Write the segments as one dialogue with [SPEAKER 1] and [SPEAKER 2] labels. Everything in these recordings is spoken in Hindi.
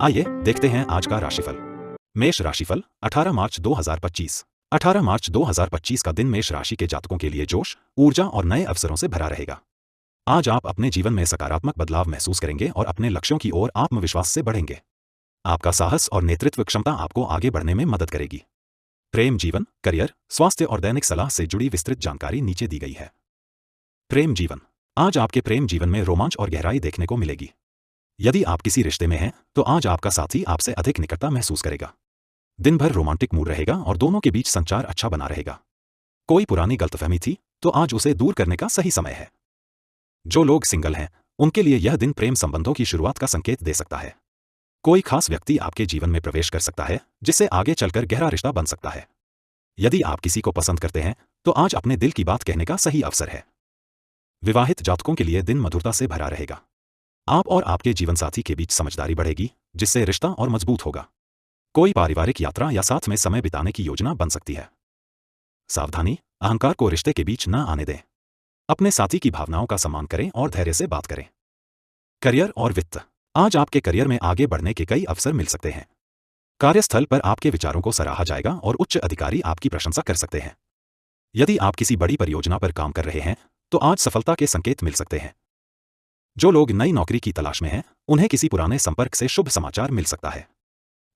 [SPEAKER 1] आइए देखते हैं आज का राशिफल। मेष राशिफल 18 मार्च 2025। 18 मार्च 2025 का दिन मेष राशि के जातकों के लिए जोश, ऊर्जा और नए अवसरों से भरा रहेगा। आज आप अपने जीवन में सकारात्मक बदलाव महसूस करेंगे और अपने लक्ष्यों की ओर आत्मविश्वास से बढ़ेंगे। आपका साहस और नेतृत्व क्षमता आपको आगे बढ़ने में मदद करेगी। प्रेम जीवन, करियर, स्वास्थ्य और दैनिक सलाह से जुड़ी विस्तृत जानकारी नीचे दी गई है। प्रेम जीवन। आज आपके प्रेम जीवन में रोमांच और गहराई देखने को मिलेगी। यदि आप किसी रिश्ते में हैं, तो आज आपका साथी आपसे अधिक निकटता महसूस करेगा। दिन भर रोमांटिक मूड रहेगा और दोनों के बीच संचार अच्छा बना रहेगा। कोई पुरानी गलतफहमी थी, तो आज उसे दूर करने का सही समय है। जो लोग सिंगल हैं, उनके लिए यह दिन प्रेम संबंधों की शुरुआत का संकेत दे सकता है। कोई खास व्यक्ति आपके जीवन में प्रवेश कर सकता है, जिससे आगे चलकर गहरा रिश्ता बन सकता है। यदि आप किसी को पसंद करते हैं, तो आज अपने दिल की बात कहने का सही अवसर है। विवाहित जातकों के लिए दिन मधुरता से भरा रहेगा। आप और आपके जीवनसाथी के बीच समझदारी बढ़ेगी, जिससे रिश्ता और मजबूत होगा। कोई पारिवारिक यात्रा या साथ में समय बिताने की योजना बन सकती है। सावधानी, अहंकार को रिश्ते के बीच न आने दें। अपने साथी की भावनाओं का सम्मान करें और धैर्य से बात करें। करियर और वित्त। आज आपके करियर में आगे बढ़ने के कई अवसर मिल सकते हैं। कार्यस्थल पर आपके विचारों को सराहा जाएगा और उच्च अधिकारी आपकी प्रशंसा कर सकते हैं। यदि आप किसी बड़ी परियोजना पर काम कर रहे हैं, तो आज सफलता के संकेत मिल सकते हैं। जो लोग नई नौकरी की तलाश में हैं, उन्हें किसी पुराने संपर्क से शुभ समाचार मिल सकता है।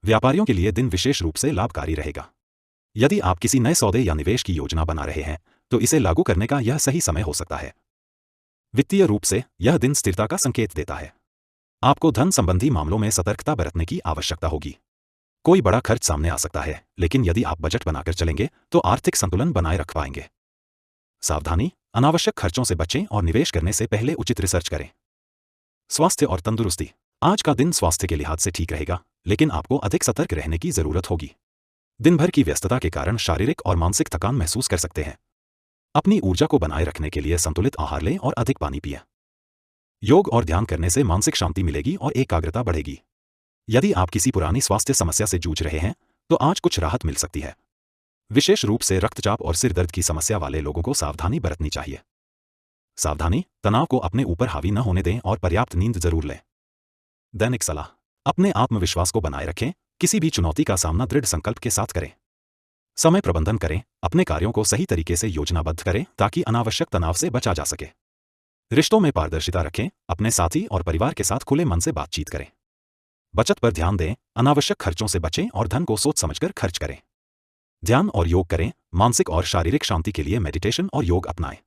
[SPEAKER 1] व्यापारियों के लिए दिन विशेष रूप से लाभकारी रहेगा। यदि आप किसी नए सौदे या निवेश की योजना बना रहे हैं, तो इसे लागू करने का यह सही समय हो सकता है। वित्तीय रूप से यह दिन स्थिरता का संकेत देता है। आपको धन संबंधी मामलों में सतर्कता बरतने की आवश्यकता होगी। कोई बड़ा खर्च सामने आ सकता है, लेकिन यदि आप बजट बनाकर चलेंगे, तो आर्थिक संतुलन बनाए रख पाएंगे। सावधानी, अनावश्यक खर्चों से बचें और निवेश करने से पहले उचित रिसर्च करें। स्वास्थ्य और तंदुरुस्ती। आज का दिन स्वास्थ्य के लिहाज से ठीक रहेगा, लेकिन आपको अधिक सतर्क रहने की जरूरत होगी। दिन भर की व्यस्तता के कारण शारीरिक और मानसिक थकान महसूस कर सकते हैं। अपनी ऊर्जा को बनाए रखने के लिए संतुलित आहार लें और अधिक पानी पिएं। योग और ध्यान करने से मानसिक शांति मिलेगी और एकाग्रता बढ़ेगी। यदि आप किसी पुरानी स्वास्थ्य समस्या से जूझ रहे हैं, तो आज कुछ राहत मिल सकती है। विशेष रूप से रक्तचाप और सिर दर्द की समस्या वाले लोगों को सावधानी बरतनी चाहिए। सावधानी, तनाव को अपने ऊपर हावी न होने दें और पर्याप्त नींद जरूर लें। दैनिक सलाह। अपने आत्मविश्वास को बनाए रखें, किसी भी चुनौती का सामना दृढ़ संकल्प के साथ करें। समय प्रबंधन करें, अपने कार्यों को सही तरीके से योजनाबद्ध करें ताकि अनावश्यक तनाव से बचा जा सके। रिश्तों में पारदर्शिता रखें, अपने साथी और परिवार के साथ खुले मन से बातचीत करें। बचत पर ध्यान दें, अनावश्यक खर्चों से बचें और धन को सोच समझकर खर्च करें। ध्यान और योग करें, मानसिक और शारीरिक शांति के लिए मेडिटेशन और योग अपनाएं।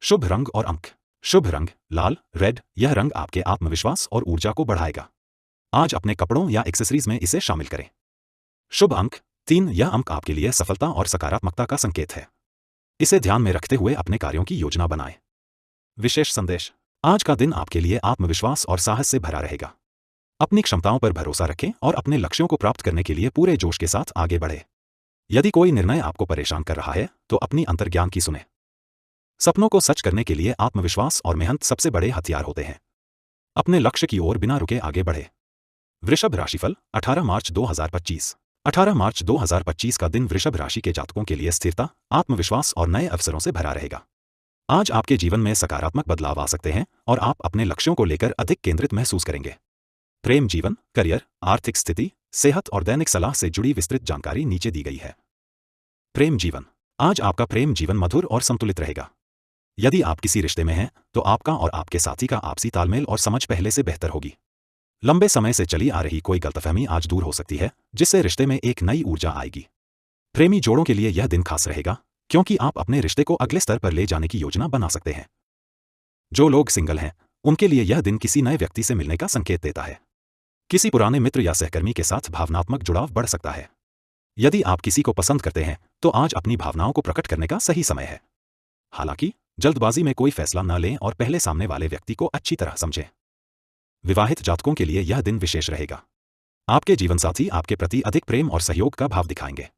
[SPEAKER 1] शुभ रंग और अंक। शुभ रंग लाल, रेड। यह रंग आपके आत्मविश्वास और ऊर्जा को बढ़ाएगा। आज अपने कपड़ों या एक्सेसरीज में इसे शामिल करें। शुभ अंक 3। यह अंक आपके लिए सफलता और सकारात्मकता का संकेत है। इसे ध्यान में रखते हुए अपने कार्यों की योजना बनाएं। विशेष संदेश। आज का दिन आपके लिए आत्मविश्वास और साहस से भरा रहेगा। अपनी क्षमताओं पर भरोसा रखें और अपने लक्ष्यों को प्राप्त करने के लिए पूरे जोश के साथ आगे बढ़ें। यदि कोई निर्णय आपको परेशान कर रहा है, तो अपनी अंतर्ज्ञान की सुनें। सपनों को सच करने के लिए आत्मविश्वास और मेहनत सबसे बड़े हथियार होते हैं। अपने लक्ष्य की ओर बिना रुके आगे बढ़े। वृषभ राशिफल 18 मार्च 2025। 18 मार्च 2025 का दिन वृषभ राशि के जातकों के लिए स्थिरता, आत्मविश्वास और नए अवसरों से भरा रहेगा। आज आपके जीवन में सकारात्मक बदलाव आ सकते हैं और आप अपने लक्ष्यों को लेकर अधिक केंद्रित महसूस करेंगे। प्रेम जीवन, करियर, आर्थिक स्थिति, सेहत और दैनिक सलाह से जुड़ी विस्तृत जानकारी नीचे दी गई है। प्रेम जीवन। आज आपका प्रेम जीवन मधुर और संतुलित रहेगा। यदि आप किसी रिश्ते में हैं, तो आपका और आपके साथी का आपसी तालमेल और समझ पहले से बेहतर होगी। लंबे समय से चली आ रही कोई गलतफहमी आज दूर हो सकती है, जिससे रिश्ते में एक नई ऊर्जा आएगी। प्रेमी जोड़ों के लिए यह दिन खास रहेगा, क्योंकि आप अपने रिश्ते को अगले स्तर पर ले जाने की योजना बना सकते हैं। जो लोग सिंगल हैं, उनके लिए यह दिन किसी नए व्यक्ति से मिलने का संकेत देता है। किसी पुराने मित्र या सहकर्मी के साथ भावनात्मक जुड़ाव बढ़ सकता है। यदि आप किसी को पसंद करते हैं, तो आज अपनी भावनाओं को प्रकट करने का सही समय है। हालांकि जल्दबाजी में कोई फैसला न लें और पहले सामने वाले व्यक्ति को अच्छी तरह समझें। विवाहित जातकों के लिए यह दिन विशेष रहेगा। आपके जीवनसाथी आपके प्रति अधिक प्रेम और सहयोग का भाव दिखाएंगे।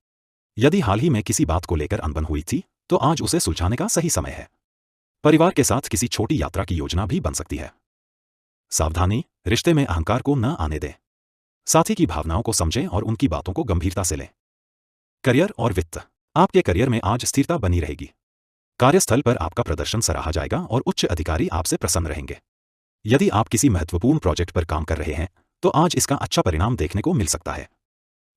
[SPEAKER 1] यदि हाल ही में किसी बात को लेकर अनबन हुई थी, तो आज उसे सुलझाने का सही समय है। परिवार के साथ किसी छोटी यात्रा की योजना भी बन सकती है। सावधानी, रिश्ते में अहंकार को न आने दें। साथी की भावनाओं को समझें और उनकी बातों को गंभीरता से लें। करियर और वित्त। आपके करियर में आज स्थिरता बनी रहेगी। कार्यस्थल पर आपका प्रदर्शन सराहा जाएगा और उच्च अधिकारी आपसे प्रसन्न रहेंगे। यदि आप किसी महत्वपूर्ण प्रोजेक्ट पर काम कर रहे हैं, तो आज इसका अच्छा परिणाम देखने को मिल सकता है।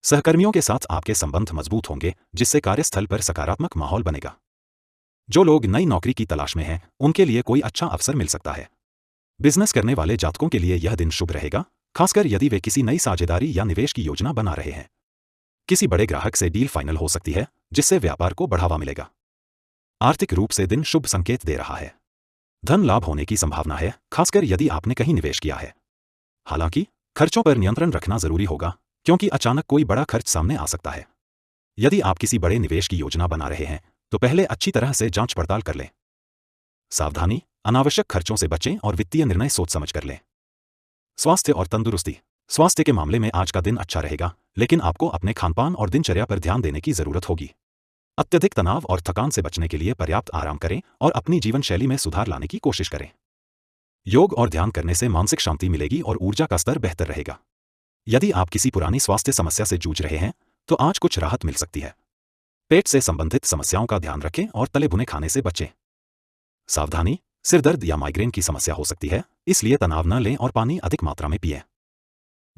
[SPEAKER 1] सहकर्मियों के साथ आपके संबंध मजबूत होंगे, जिससे कार्यस्थल पर सकारात्मक माहौल बनेगा। जो लोग नई नौकरी की तलाश में हैं, उनके लिए कोई अच्छा अवसर मिल सकता है। बिजनेस करने वाले जातकों के लिए यह दिन शुभ रहेगा, खासकर यदि वे किसी नई साझेदारी या निवेश की योजना बना रहे हैं। किसी बड़े ग्राहक से डील फाइनल हो सकती है, जिससे व्यापार को बढ़ावा मिलेगा। आर्थिक रूप से दिन शुभ संकेत दे रहा है। धन लाभ होने की संभावना है, खासकर यदि आपने कहीं निवेश किया है। हालांकि खर्चों पर नियंत्रण रखना जरूरी होगा, क्योंकि अचानक कोई बड़ा खर्च सामने आ सकता है। यदि आप किसी बड़े निवेश की योजना बना रहे हैं, तो पहले अच्छी तरह से जांच पड़ताल कर लें। सावधानी, अनावश्यक खर्चों से बचें और वित्तीय निर्णय सोच समझ कर लें। स्वास्थ्य और तंदुरुस्ती। स्वास्थ्य के मामले में आज का दिन अच्छा रहेगा, लेकिन आपको अपने खानपान और दिनचर्या पर ध्यान देने की जरूरत होगी। अत्यधिक तनाव और थकान से बचने के लिए पर्याप्त आराम करें और अपनी जीवन शैली में सुधार लाने की कोशिश करें। योग और ध्यान करने से मानसिक शांति मिलेगी और ऊर्जा का स्तर बेहतर रहेगा। यदि आप किसी पुरानी स्वास्थ्य समस्या से जूझ रहे हैं, तो आज कुछ राहत मिल सकती है। पेट से संबंधित समस्याओं का ध्यान रखें और तले भुने खाने से बचें। सावधानी, सिरदर्द या माइग्रेन की समस्या हो सकती है, इसलिए तनाव न लें और पानी अधिक मात्रा में पिएं।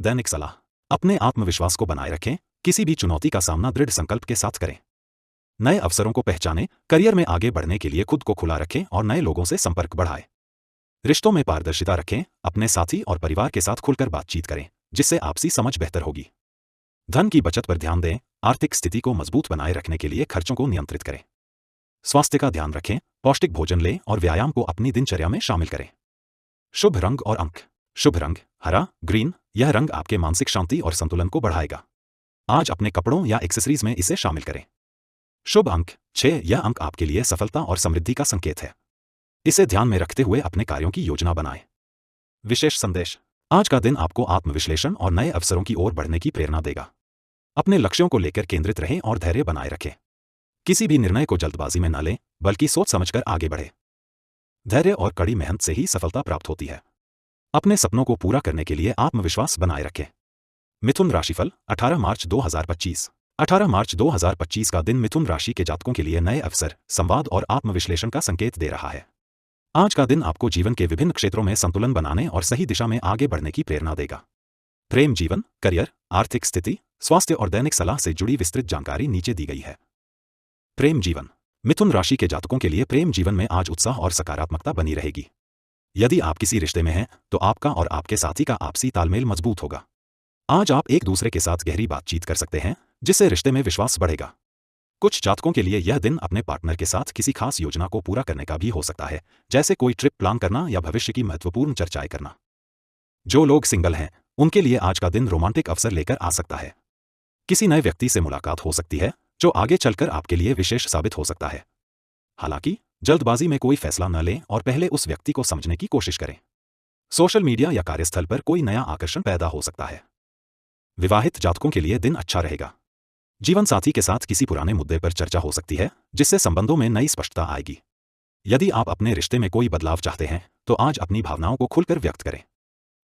[SPEAKER 1] दैनिक सलाह। अपने आत्मविश्वास को बनाए रखें, किसी भी चुनौती का सामना दृढ़ संकल्प के साथ करें। नए अवसरों को पहचानें, करियर में आगे बढ़ने के लिए खुद को खुला रखें और नए लोगों से संपर्क बढ़ाएं। रिश्तों में पारदर्शिता रखें, अपने साथी और परिवार के साथ खुलकर बातचीत करें, जिससे आपसी समझ बेहतर होगी। धन की बचत पर ध्यान दें, आर्थिक स्थिति को मजबूत बनाए रखने के लिए खर्चों को नियंत्रित करें। स्वास्थ्य का ध्यान रखें, पौष्टिक भोजन लें और व्यायाम को अपनी दिनचर्या में शामिल करें। शुभ रंग और अंक। शुभ रंग हरा, ग्रीन। यह रंग आपके मानसिक शांति और संतुलन को बढ़ाएगा। आज अपने कपड़ों या एक्सेसरीज में इसे शामिल करें। शुभ अंक 6। यह अंक आपके लिए सफलता और समृद्धि का संकेत है। इसे ध्यान में रखते हुए अपने कार्यों की योजना बनाएं। विशेष संदेश। आज का दिन आपको आत्मविश्लेषण और नए अवसरों की ओर बढ़ने की प्रेरणा देगा। अपने लक्ष्यों को लेकर केंद्रित रहें और धैर्य बनाए रखें। किसी भी निर्णय को जल्दबाजी में न लें, बल्कि सोच समझकर आगे बढ़ें। धैर्य और कड़ी मेहनत से ही सफलता प्राप्त होती है। अपने सपनों को पूरा करने के लिए आत्मविश्वास बनाए रखें। मिथुन राशिफल 18 मार्च 2025। 18 मार्च 2025 का दिन मिथुन राशि के जातकों के लिए नए अवसर, संवाद और आत्मविश्लेषण का संकेत दे रहा है। आज का दिन आपको जीवन के विभिन्न क्षेत्रों में संतुलन बनाने और सही दिशा में आगे बढ़ने की प्रेरणा देगा। प्रेम जीवन, करियर, आर्थिक स्थिति, स्वास्थ्य और दैनिक सलाह से जुड़ी विस्तृत जानकारी नीचे दी गई है। प्रेम जीवन। मिथुन राशि के जातकों के लिए प्रेम जीवन में आज उत्साह और सकारात्मकता बनी रहेगी। यदि आप किसी रिश्ते में हैं, तो आपका और आपके साथी का आपसी तालमेल मजबूत होगा। आज आप एक दूसरे के साथ गहरी बातचीत कर सकते हैं, जिससे रिश्ते में विश्वास बढ़ेगा। कुछ जातकों के लिए यह दिन अपने पार्टनर के साथ किसी खास योजना को पूरा करने का भी हो सकता है, जैसे कोई ट्रिप प्लान करना या भविष्य की महत्वपूर्ण चर्चाएं करना। जो लोग सिंगल हैं, उनके लिए आज का दिन रोमांटिक अवसर लेकर आ सकता है। किसी नए व्यक्ति से मुलाकात हो सकती है, जो आगे चलकर आपके लिए विशेष साबित हो सकता है। हालांकि जल्दबाजी में कोई फैसला न लें और पहले उस व्यक्ति को समझने की कोशिश करें। सोशल मीडिया या कार्यस्थल पर कोई नया आकर्षण पैदा हो सकता है। विवाहित जातकों के लिए दिन अच्छा रहेगा। जीवन साथी के साथ किसी पुराने मुद्दे पर चर्चा हो सकती है, जिससे संबंधों में नई स्पष्टता आएगी। यदि आप अपने रिश्ते में कोई बदलाव चाहते हैं, तो आज अपनी भावनाओं को खुलकर व्यक्त करें।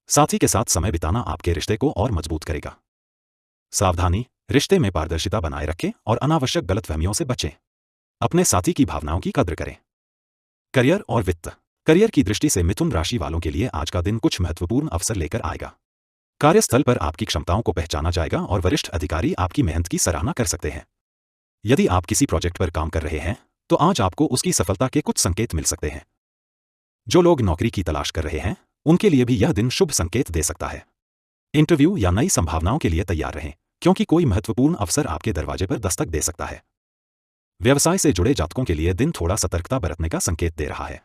[SPEAKER 1] साथी के साथ समय बिताना आपके रिश्ते को और मजबूत करेगा। सावधानी, रिश्ते में पारदर्शिता बनाए रखें और अनावश्यक गलतफहमियों से बचें। अपने साथी की भावनाओं की कद्र करें। करियर और वित्त। करियर की दृष्टि से मिथुन राशि वालों के लिए आज का दिन कुछ महत्वपूर्ण अवसर लेकर आएगा। कार्यस्थल पर आपकी क्षमताओं को पहचाना जाएगा और वरिष्ठ अधिकारी आपकी मेहनत की सराहना कर सकते हैं। यदि आप किसी प्रोजेक्ट पर काम कर रहे हैं, तो आज आपको उसकी सफलता के कुछ संकेत मिल सकते हैं। जो लोग नौकरी की तलाश कर रहे हैं, उनके लिए भी यह दिन शुभ संकेत दे सकता है। इंटरव्यू या नई संभावनाओं के लिए तैयार रहें, क्योंकि कोई महत्वपूर्ण अवसर आपके दरवाजे पर दस्तक दे सकता है। व्यवसाय से जुड़े जातकों के लिए दिन थोड़ा सतर्कता बरतने का संकेत दे रहा है।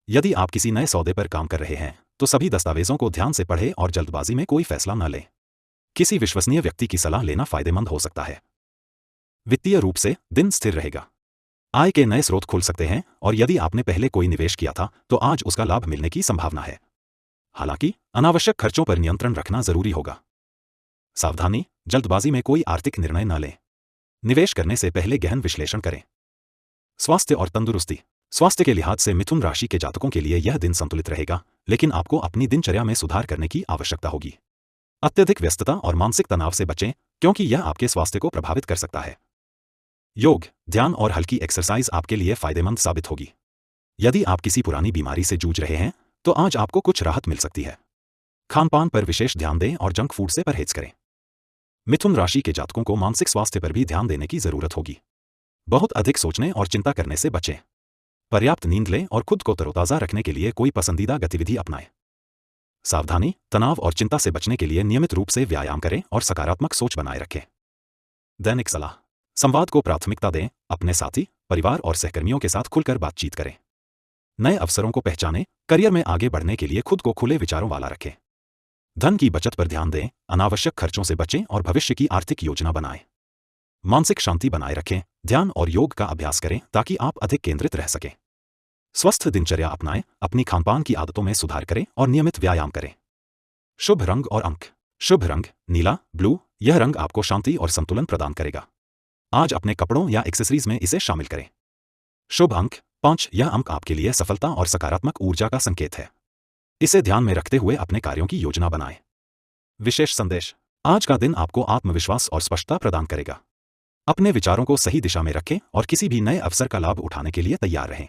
[SPEAKER 1] यदि आप किसी नए सौदे पर काम कर रहे हैं, तो सभी दस्तावेजों को ध्यान से पढ़ें और जल्दबाजी में कोई फैसला न लें। किसी विश्वसनीय व्यक्ति की सलाह लेना फायदेमंद हो सकता है। वित्तीय रूप से दिन स्थिर रहेगा। आय के नए स्रोत खुल सकते हैं और यदि आपने पहले कोई निवेश किया था, तो आज उसका लाभ मिलने की संभावना है। हालांकि अनावश्यक खर्चों पर नियंत्रण रखना जरूरी होगा। सावधानी, जल्दबाजी में कोई आर्थिक निर्णय न लें। निवेश करने से पहले गहन विश्लेषण करें। स्वास्थ्य और तंदुरुस्ती। स्वास्थ्य के लिहाज से मिथुन राशि के जातकों के लिए यह दिन संतुलित रहेगा, लेकिन आपको अपनी दिनचर्या में सुधार करने की आवश्यकता होगी। अत्यधिक व्यस्तता और मानसिक तनाव से बचें, क्योंकि यह आपके स्वास्थ्य को प्रभावित कर सकता है। योग, ध्यान और हल्की एक्सरसाइज आपके लिए फायदेमंद साबित होगी। यदि आप किसी पुरानी बीमारी से जूझ रहे हैं, तो आज आपको कुछ राहत मिल सकती है। खानपान पर विशेष ध्यान दें और जंक फूड से परहेज करें। मिथुन राशि के जातकों को मानसिक स्वास्थ्य पर भी ध्यान देने की जरूरत होगी। बहुत अधिक सोचने और चिंता करने से बचें। पर्याप्त नींद लें और खुद को तरोताजा रखने के लिए कोई पसंदीदा गतिविधि अपनाएं। सावधानी, तनाव और चिंता से बचने के लिए नियमित रूप से व्यायाम करें और सकारात्मक सोच बनाए रखें। दैनिक सलाह। संवाद को प्राथमिकता दें, अपने साथी, परिवार और सहकर्मियों के साथ खुलकर बातचीत करें। नए अवसरों को पहचानें, करियर में आगे बढ़ने के लिए खुद को खुले विचारों वाला रखें। धन की बचत पर ध्यान दें, अनावश्यक खर्चों से बचें और भविष्य की आर्थिक योजना बनाएं। मानसिक शांति बनाए रखें, ध्यान और योग का अभ्यास करें ताकि आप अधिक केंद्रित रह सकें। स्वस्थ दिनचर्या अपनाएं, अपनी खानपान की आदतों में सुधार करें और नियमित व्यायाम करें। शुभ रंग और अंक। शुभ रंग नीला, ब्लू। यह रंग आपको शांति और संतुलन प्रदान करेगा। आज अपने कपड़ों या एक्सेसरीज में इसे शामिल करें। शुभ अंक 5। यह अंक आपके लिए सफलता और सकारात्मक ऊर्जा का संकेत है। इसे ध्यान में रखते हुए अपने कार्यों की योजना बनाएं। विशेष संदेश। आज का दिन आपको आत्मविश्वास और स्पष्टता प्रदान करेगा। अपने विचारों को सही दिशा में रखें और किसी भी नए अवसर का लाभ उठाने के लिए तैयार रहें।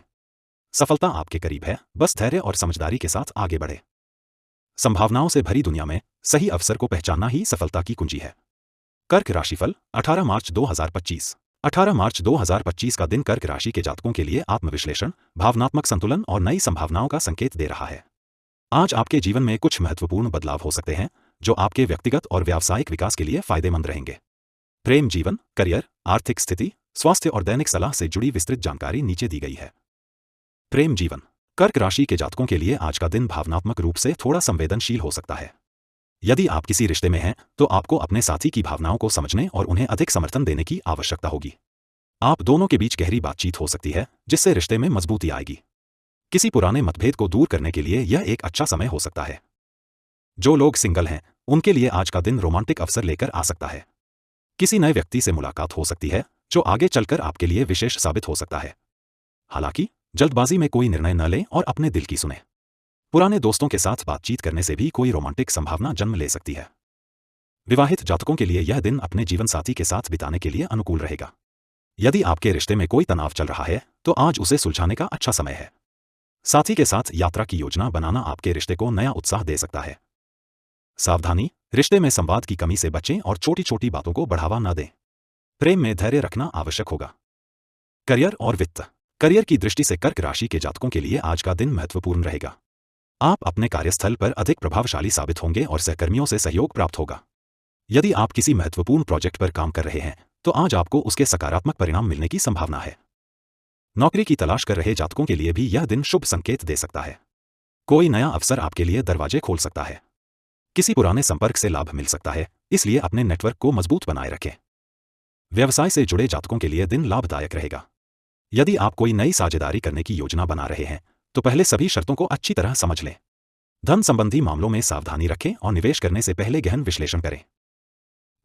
[SPEAKER 1] सफलता आपके करीब है, बस धैर्य और समझदारी के साथ आगे बढ़ें। संभावनाओं से भरी दुनिया में सही अवसर को पहचानना ही सफलता की कुंजी है। कर्क राशिफल 18 मार्च 2025। 18 मार्च 2025 का दिन कर्क राशि के जातकों के लिए आत्मविश्लेषण, भावनात्मक संतुलन और नई संभावनाओं का संकेत दे रहा है। आज आपके जीवन में कुछ महत्वपूर्ण बदलाव हो सकते हैं जो आपके व्यक्तिगत और व्यावसायिक विकास के लिए फायदेमंद रहेंगे। प्रेम जीवन, करियर, आर्थिक स्थिति, स्वास्थ्य और दैनिक सलाह से जुड़ी विस्तृत जानकारी नीचे दी गई है। प्रेम जीवन। कर्क राशि के जातकों के लिए आज का दिन भावनात्मक रूप से थोड़ा संवेदनशील हो सकता है। यदि आप किसी रिश्ते में हैं तो आपको अपने साथी की भावनाओं को समझने और उन्हें अधिक समर्थन देने की आवश्यकता होगी। आप दोनों के बीच गहरी बातचीत हो सकती है जिससे रिश्ते में मजबूती आएगी। किसी पुराने मतभेद को दूर करने के लिए यह एक अच्छा समय हो सकता है। जो लोग सिंगल हैं उनके लिए आज का दिन रोमांटिक अवसर लेकर आ सकता है। किसी नए व्यक्ति से मुलाकात हो सकती है जो आगे चलकर आपके लिए विशेष साबित हो सकता है। हालांकि जल्दबाजी में कोई निर्णय न लें और अपने दिल की सुनें। पुराने दोस्तों के साथ बातचीत करने से भी कोई रोमांटिक संभावना जन्म ले सकती है। विवाहित जातकों के लिए यह दिन अपने जीवन साथी के साथ बिताने के लिए अनुकूल रहेगा। यदि आपके रिश्ते में कोई तनाव चल रहा है तो आज उसे सुलझाने का अच्छा समय है। साथी के साथ यात्रा की योजना बनाना आपके रिश्ते को नया उत्साह दे सकता है। सावधानी, रिश्ते में संवाद की कमी से बचें और छोटी छोटी बातों को बढ़ावा न दें। प्रेम में धैर्य रखना आवश्यक होगा। करियर और वित्त। करियर की दृष्टि से कर्क राशि के जातकों के लिए आज का दिन महत्वपूर्ण रहेगा। आप अपने कार्यस्थल पर अधिक प्रभावशाली साबित होंगे और सहकर्मियों से सहयोग प्राप्त होगा। यदि आप किसी महत्वपूर्ण प्रोजेक्ट पर काम कर रहे हैं तो आज आपको उसके सकारात्मक परिणाम मिलने की संभावना है। नौकरी की तलाश कर रहे जातकों के लिए भी यह दिन शुभ संकेत दे सकता है। कोई नया अवसर आपके लिए दरवाजे खोल सकता है। किसी पुराने संपर्क से लाभ मिल सकता है, इसलिए अपने नेटवर्क को मजबूत बनाए रखें। व्यवसाय से जुड़े जातकों के लिए दिन लाभदायक रहेगा। यदि आप कोई नई साझेदारी करने की योजना बना रहे हैं तो पहले सभी शर्तों को अच्छी तरह समझ लें। धन संबंधी मामलों में सावधानी रखें और निवेश करने से पहले गहन विश्लेषण करें।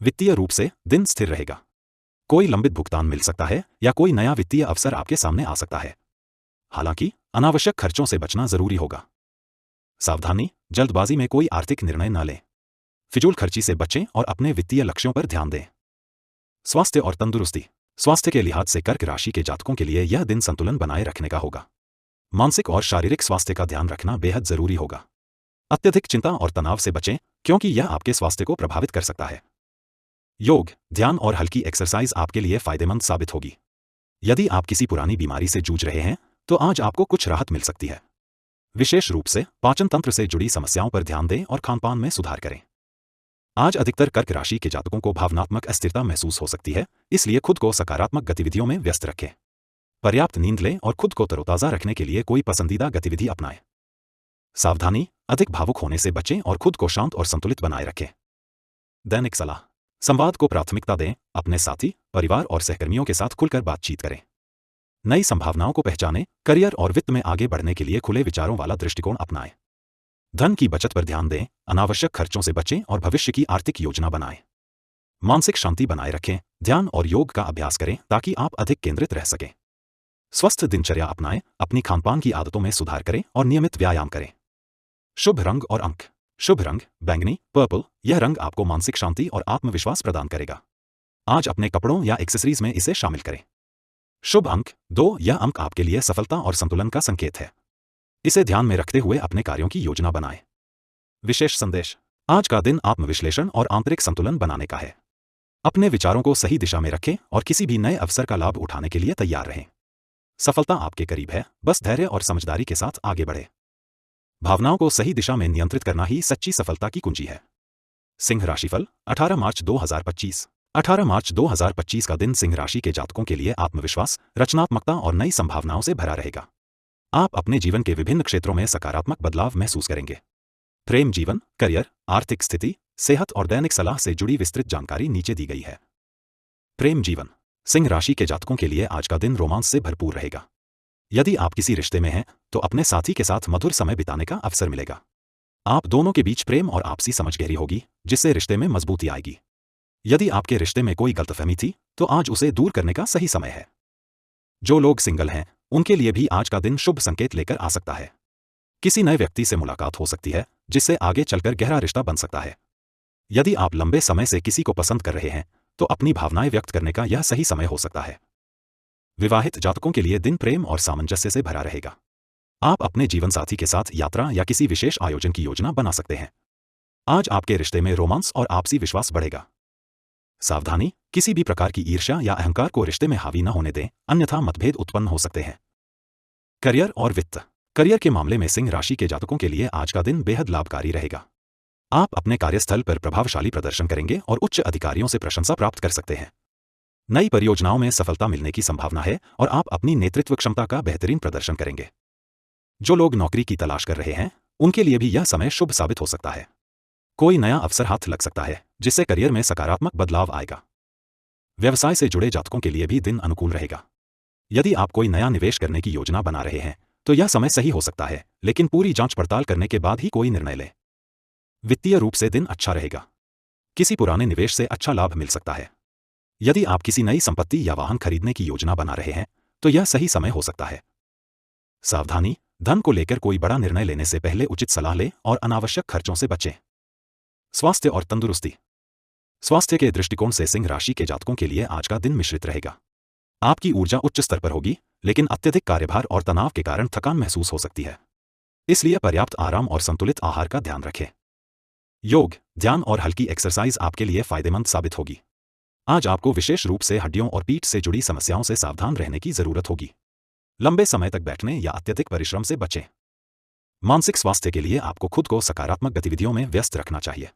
[SPEAKER 1] वित्तीय रूप से दिन स्थिर रहेगा। कोई लंबित भुगतान मिल सकता है या कोई नया वित्तीय अवसर आपके सामने आ सकता है। हालांकि अनावश्यक खर्चों से बचना जरूरी होगा। सावधानी, जल्दबाजी में कोई आर्थिक निर्णय न लें। फिजूल खर्ची से बचें और अपने वित्तीय लक्ष्यों पर ध्यान दें। स्वास्थ्य और तंदुरुस्ती। स्वास्थ्य के लिहाज से कर्क राशि के जातकों के लिए यह दिन संतुलन बनाए रखने का होगा। मानसिक और शारीरिक स्वास्थ्य का ध्यान रखना बेहद जरूरी होगा। अत्यधिक चिंता और तनाव से बचें क्योंकि यह आपके स्वास्थ्य को प्रभावित कर सकता है। योग, ध्यान और हल्की एक्सरसाइज आपके लिए फायदेमंद साबित होगी। यदि आप किसी पुरानी बीमारी से जूझ रहे हैं तो आज आपको कुछ राहत मिल सकती है। विशेष रूप से पाचन तंत्र से जुड़ी समस्याओं पर ध्यान दें और खानपान में सुधार करें। आज अधिकतर कर्क राशि के जातकों को भावनात्मक अस्थिरता महसूस हो सकती है, इसलिए खुद को सकारात्मक गतिविधियों में व्यस्त रखें। पर्याप्त नींद लें और खुद को तरोताजा रखने के लिए कोई पसंदीदा गतिविधि अपनाएं। सावधानी, अधिक भावुक होने से बचें और खुद को शांत और संतुलित बनाए रखें। दैनिक सलाह। संवाद को प्राथमिकता दें, अपने साथी, परिवार और सहकर्मियों के साथ खुलकर बातचीत करें। नई संभावनाओं को पहचानें, करियर और वित्त में आगे बढ़ने के लिए खुले विचारों वाला दृष्टिकोण अपनाएं। धन की बचत पर ध्यान दें, अनावश्यक खर्चों से बचें और भविष्य की आर्थिक योजना बनाएं। मानसिक शांति बनाए रखें, ध्यान और योग का अभ्यास करें ताकि आप अधिक केंद्रित रह सकें। स्वस्थ दिनचर्या अपनाएं, अपनी खानपान की आदतों में सुधार करें और नियमित व्यायाम करें। शुभ रंग और अंक। शुभ रंग बैंगनी, पर्पल। यह रंग आपको मानसिक शांति और आत्मविश्वास प्रदान करेगा। आज अपने कपड़ों या एक्सेसरीज में इसे शामिल करें। शुभ अंक 2। यह अंक आपके लिए सफलता और संतुलन का संकेत है। इसे ध्यान में रखते हुए अपने कार्यों की योजना बनाएं। विशेष संदेश। आज का दिन आत्मविश्लेषण और आंतरिक संतुलन बनाने का है। अपने विचारों को सही दिशा में रखें और किसी भी नए अवसर का लाभ उठाने के लिए तैयार रहें। सफलता आपके करीब है, बस धैर्य और समझदारी के साथ आगे बढ़े। भावनाओं को सही दिशा में नियंत्रित करना ही सच्ची सफलता की कुंजी है। सिंह राशिफल 18 मार्च 2025। 18 मार्च 2025 का दिन सिंह राशि के जातकों के लिए आत्मविश्वास, रचनात्मकता और नई संभावनाओं से भरा रहेगा। आप अपने जीवन के विभिन्न क्षेत्रों में सकारात्मक बदलाव महसूस करेंगे। प्रेम जीवन, करियर, आर्थिक स्थिति, सेहत और दैनिक सलाह से जुड़ी विस्तृत जानकारी नीचे दी गई है। प्रेम जीवन। सिंह राशि के जातकों के लिए आज का दिन रोमांस से भरपूर रहेगा। यदि आप किसी रिश्ते में हैं, तो अपने साथी के साथ मधुर समय बिताने का अवसर मिलेगा। आप दोनों के बीच प्रेम और आपसी समझ गहरी होगी, जिससे रिश्ते में मजबूती आएगी। यदि आपके रिश्ते में कोई गलतफहमी थी, तो आज उसे दूर करने का सही समय है। जो लोग सिंगल हैं, उनके लिए भी आज का दिन शुभ संकेत लेकर आ सकता है। किसी नए व्यक्ति से मुलाकात हो सकती है, जिससे आगे चलकर गहरा रिश्ता बन सकता है। यदि आप लंबे समय से किसी को पसंद कर रहे हैं, तो अपनी भावनाएं व्यक्त करने का यह सही समय हो सकता है। विवाहित जातकों के लिए दिन प्रेम और सामंजस्य से भरा रहेगा। आप अपने जीवनसाथी के साथ यात्रा या किसी विशेष आयोजन की योजना बना सकते हैं। आज आपके रिश्ते में रोमांस और आपसी विश्वास बढ़ेगा। सावधानी, किसी भी प्रकार की ईर्ष्या या अहंकार को रिश्ते में हावी न होने दें, अन्यथा मतभेद उत्पन्न हो सकते हैं। करियर और वित्त। करियर के मामले में सिंह राशि के जातकों के लिए आज का दिन बेहद लाभकारी रहेगा। आप अपने कार्यस्थल पर प्रभावशाली प्रदर्शन करेंगे और उच्च अधिकारियों से प्रशंसा प्राप्त कर सकते हैं। नई परियोजनाओं में सफलता मिलने की संभावना है और आप अपनी नेतृत्व क्षमता का बेहतरीन प्रदर्शन करेंगे। जो लोग नौकरी की तलाश कर रहे हैं, उनके लिए भी यह समय शुभ साबित हो सकता है। कोई नया अवसर हाथ लग सकता है, जिससे करियर में सकारात्मक बदलाव आएगा। व्यवसाय से जुड़े जातकों के लिए भी दिन अनुकूल रहेगा। यदि आप कोई नया निवेश करने की योजना बना रहे हैं, तो यह समय सही हो सकता है, लेकिन पूरी जांच पड़ताल करने के बाद ही कोई निर्णय लें। वित्तीय रूप से दिन अच्छा रहेगा। किसी पुराने निवेश से अच्छा लाभ मिल सकता है। यदि आप किसी नई संपत्ति या वाहन खरीदने की योजना बना रहे हैं, तो यह सही समय हो सकता है। सावधानी, धन को लेकर कोई बड़ा निर्णय लेने से पहले उचित सलाह लें और अनावश्यक खर्चों से बचें। स्वास्थ्य और तंदुरुस्ती। स्वास्थ्य के दृष्टिकोण से सिंह राशि के जातकों के लिए आज का दिन मिश्रित रहेगा। आपकी ऊर्जा उच्च स्तर पर होगी, लेकिन अत्यधिक कार्यभार और तनाव के कारण थकान महसूस हो सकती है। इसलिए पर्याप्त आराम और संतुलित आहार का ध्यान रखें। योग, ध्यान और हल्की एक्सरसाइज आपके लिए फायदेमंद साबित होगी। आज आपको विशेष रूप से हड्डियों और पीठ से जुड़ी समस्याओं से सावधान रहने की जरूरत होगी। लंबे समय तक बैठने या अत्यधिक परिश्रम से बचें। मानसिक स्वास्थ्य के लिए आपको खुद को सकारात्मक गतिविधियों में व्यस्त रखना चाहिए।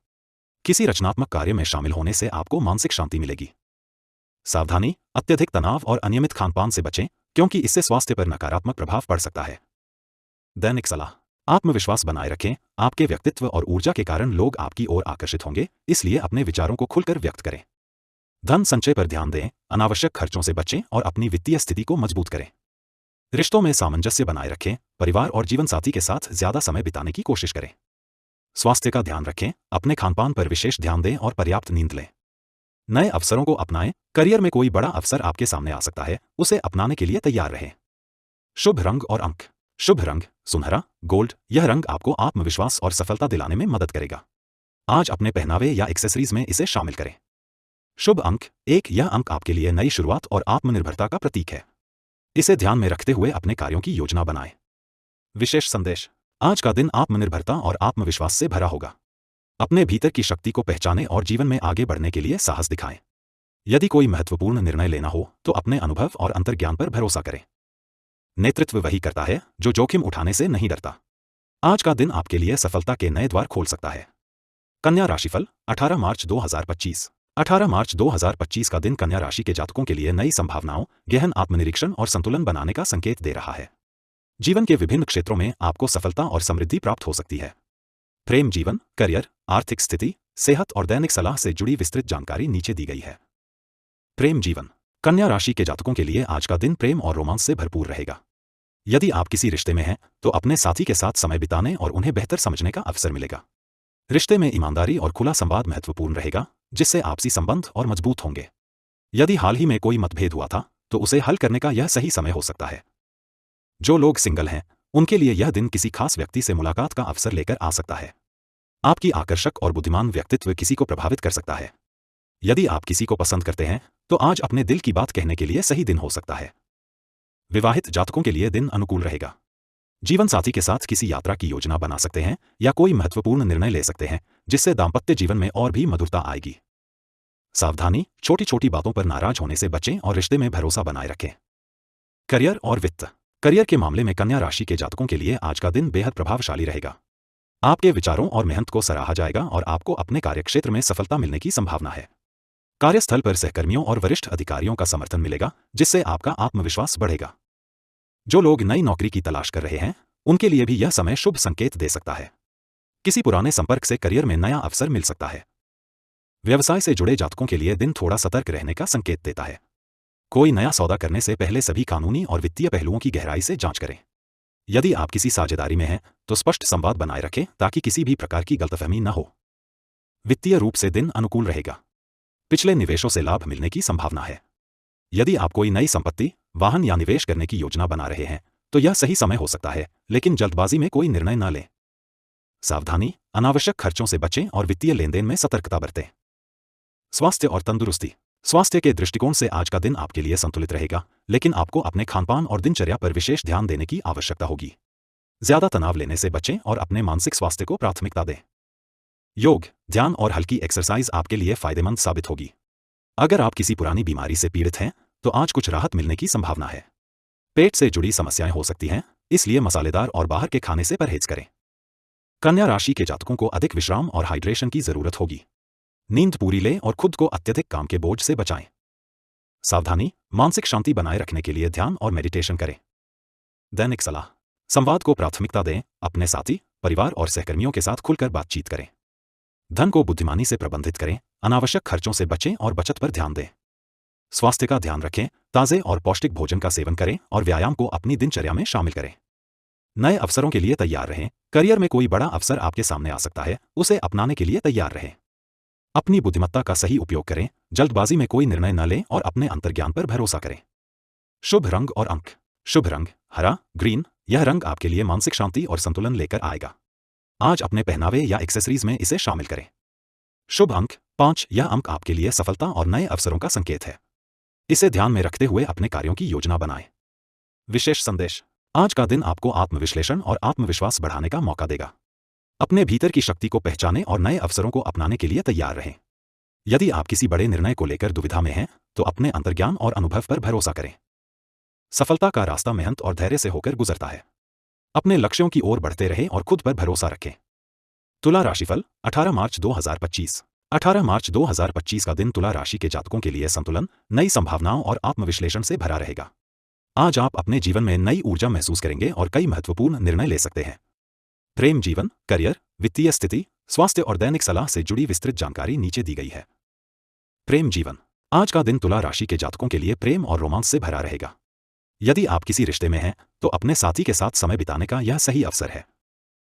[SPEAKER 1] किसी रचनात्मक कार्य में शामिल होने से आपको मानसिक शांति मिलेगी। सावधानी, अत्यधिक तनाव और अनियमित खानपान से बचें, क्योंकि इससे स्वास्थ्य पर नकारात्मक प्रभाव पड़ सकता है। दैनिक सलाह। आत्मविश्वास बनाए रखें। आपके व्यक्तित्व और ऊर्जा के कारण लोग आपकी ओर आकर्षित होंगे, इसलिए अपने विचारों को खुलकर व्यक्त करें। धन संचय पर ध्यान दें, अनावश्यक खर्चों से बचें और अपनी वित्तीय स्थिति को मजबूत करें। रिश्तों में सामंजस्य बनाए रखें। परिवार और जीवनसाथी के साथ ज्यादा समय बिताने की कोशिश करें। स्वास्थ्य का ध्यान रखें, अपने खानपान पर विशेष ध्यान दें और पर्याप्त नींद लें। नए अवसरों को अपनाएं। करियर में कोई बड़ा अवसर आपके सामने आ सकता है, उसे अपनाने के लिए तैयार रहें। शुभ रंग और अंक। शुभ रंग सुनहरा, गोल्ड। यह रंग आपको आत्मविश्वास और सफलता दिलाने में मदद करेगा। आज अपने पहनावे या एक्सेसरीज में इसे शामिल करें। शुभ अंक 1। यह अंक आपके लिए नई शुरुआत और आत्मनिर्भरता का प्रतीक है। इसे ध्यान में रखते हुए अपने कार्यों की योजना बनाएं। विशेष संदेश। आज का दिन आत्मनिर्भरता और आत्मविश्वास से भरा होगा। अपने भीतर की शक्ति को पहचानें और जीवन में आगे बढ़ने के लिए साहस दिखाएं। यदि कोई महत्वपूर्ण निर्णय लेना हो, तो अपने अनुभव और अंतर्ज्ञान पर भरोसा करें। नेतृत्व वही करता है जो जोखिम उठाने से नहीं डरता। आज का दिन आपके लिए सफलता के नए द्वार खोल सकता है। कन्या राशिफल 18 मार्च 2025। 18 मार्च 2025 का दिन कन्या राशि के जातकों के लिए नई संभावनाओं, गहन आत्मनिरीक्षण और संतुलन बनाने का संकेत दे रहा है। जीवन के विभिन्न क्षेत्रों में आपको सफलता और समृद्धि प्राप्त हो सकती है। प्रेम जीवन, करियर, आर्थिक स्थिति, सेहत और दैनिक सलाह से जुड़ी विस्तृत जानकारी नीचे दी गई है। प्रेम जीवन। कन्या राशि के जातकों के लिए आज का दिन प्रेम और रोमांस से भरपूर रहेगा। यदि आप किसी रिश्ते में हैं, तो अपने साथी के साथ समय बिताने और उन्हें बेहतर समझने का अवसर मिलेगा। रिश्ते में ईमानदारी और खुला संवाद महत्वपूर्ण रहेगा, जिससे आपसी संबंध और मजबूत होंगे। यदि हाल ही में कोई मतभेद हुआ था, तो उसे हल करने का यह सही समय हो सकता है। जो लोग सिंगल हैं, उनके लिए यह दिन किसी खास व्यक्ति से मुलाकात का अवसर लेकर आ सकता है। आपकी आकर्षक और बुद्धिमान व्यक्तित्व किसी को प्रभावित कर सकता है। यदि आप किसी को पसंद करते हैं, तो आज अपने दिल की बात कहने के लिए सही दिन हो सकता है। विवाहित जातकों के लिए दिन अनुकूल रहेगा। जीवन साथी के साथ किसी यात्रा की योजना बना सकते हैं या कोई महत्वपूर्ण निर्णय ले सकते हैं जिससे दाम्पत्य जीवन में और भी मधुरता आएगी। सावधानी, छोटी छोटी बातों पर नाराज होने से बचें और रिश्ते में भरोसा बनाए रखें। करियर और वित्त। करियर के मामले में कन्या राशि के जातकों के लिए आज का दिन बेहद प्रभावशाली रहेगा। आपके विचारों और मेहनत को सराहा जाएगा और आपको अपने कार्यक्षेत्र में सफलता मिलने की संभावना है। कार्यस्थल पर सहकर्मियों और वरिष्ठ अधिकारियों का समर्थन मिलेगा जिससे आपका आत्मविश्वास बढ़ेगा। जो लोग नई नौकरी की तलाश कर रहे हैं उनके लिए भी यह समय शुभ संकेत दे सकता है। किसी पुराने संपर्क से करियर में नया अवसर मिल सकता है। व्यवसाय से जुड़े जातकों के लिए दिन थोड़ा सतर्क रहने का संकेत देता है। कोई नया सौदा करने से पहले सभी कानूनी और वित्तीय पहलुओं की गहराई से जांच करें। यदि आप किसी साझेदारी में हैं तो स्पष्ट संवाद बनाए रखें ताकि किसी भी प्रकार की गलतफहमी न हो। वित्तीय रूप से दिन अनुकूल रहेगा। पिछले निवेशों से लाभ मिलने की संभावना है। यदि आप कोई नई संपत्ति, वाहन या निवेश करने की योजना बना रहे हैं तो यह सही समय हो सकता है, लेकिन जल्दबाजी में कोई निर्णय न लें। सावधानी, अनावश्यक खर्चों से बचें और वित्तीय लेनदेन में सतर्कता बरतें। स्वास्थ्य और तंदुरुस्ती। स्वास्थ्य के दृष्टिकोण से आज का दिन आपके लिए संतुलित रहेगा, लेकिन आपको अपने खानपान और दिनचर्या पर विशेष ध्यान देने की आवश्यकता होगी। ज्यादा तनाव लेने से बचें और अपने मानसिक स्वास्थ्य को प्राथमिकता दें। योग, ध्यान और हल्की एक्सरसाइज आपके लिए फायदेमंद साबित होगी। अगर आप किसी पुरानी बीमारी से पीड़ित हैं तो आज कुछ राहत मिलने की संभावना है। पेट से जुड़ी समस्याएं हो सकती हैं, इसलिए मसालेदार और बाहर के खाने से परहेज करें। कन्या राशि के जातकों को अधिक विश्राम और हाइड्रेशन की जरूरत होगी। नींद पूरी लें और खुद को अत्यधिक काम के बोझ से बचाएं। सावधानी, मानसिक शांति बनाए रखने के लिए ध्यान और मेडिटेशन करें। दैनिक सलाह। संवाद को प्राथमिकता दें, अपने साथी, परिवार और सहकर्मियों के साथ खुलकर बातचीत करें। धन को बुद्धिमानी से प्रबंधित करें, अनावश्यक खर्चों से बचें और बचत पर ध्यान दें। स्वास्थ्य का ध्यान रखें, ताजे और पौष्टिक भोजन का सेवन करें और व्यायाम को अपनी दिनचर्या में शामिल करें। नए अवसरों के लिए तैयार रहें। करियर में कोई बड़ा अवसर आपके सामने आ सकता है, उसे अपनाने के लिए तैयार रहें। अपनी बुद्धिमत्ता का सही उपयोग करें, जल्दबाजी में कोई निर्णय न लें और अपने अंतर्ज्ञान पर भरोसा करें। शुभ रंग और अंक। शुभ रंग हरा, ग्रीन। यह रंग आपके लिए मानसिक शांति और संतुलन लेकर आएगा। आज अपने पहनावे या एक्सेसरीज में इसे शामिल करें। शुभ अंक 5। यह अंक आपके लिए सफलता और नए अवसरों का संकेत है। इसे ध्यान में रखते हुए अपने कार्यों की योजना बनाएं। विशेष संदेश। आज का दिन आपको आत्मविश्लेषण और आत्मविश्वास बढ़ाने का मौका देगा। अपने भीतर की शक्ति को पहचानें और नए अवसरों को अपनाने के लिए तैयार रहें। यदि आप किसी बड़े निर्णय को लेकर दुविधा में हैं तो अपने अंतर्ज्ञान और अनुभव पर भरोसा करें। सफलता का रास्ता मेहनत और धैर्य से होकर गुजरता है। अपने लक्ष्यों की ओर बढ़ते रहें और खुद पर भरोसा रखें। तुला राशिफल 18 मार्च 2025। 18 मार्च 2025 का दिन तुला राशि के जातकों के लिए संतुलन, नई संभावनाओं और आत्मविश्लेषण से भरा रहेगा। आज आप अपने जीवन में नई ऊर्जा महसूस करेंगे और कई महत्वपूर्ण निर्णय ले सकते हैं। प्रेम जीवन, करियर, वित्तीय स्थिति, स्वास्थ्य और दैनिक सलाह से जुड़ी विस्तृत जानकारी नीचे दी गई है। प्रेम जीवन। आज का दिन तुला राशि के जातकों के लिए प्रेम और रोमांस से भरा रहेगा। यदि आप किसी रिश्ते में हैं तो अपने साथी के साथ समय बिताने का यह सही अवसर है।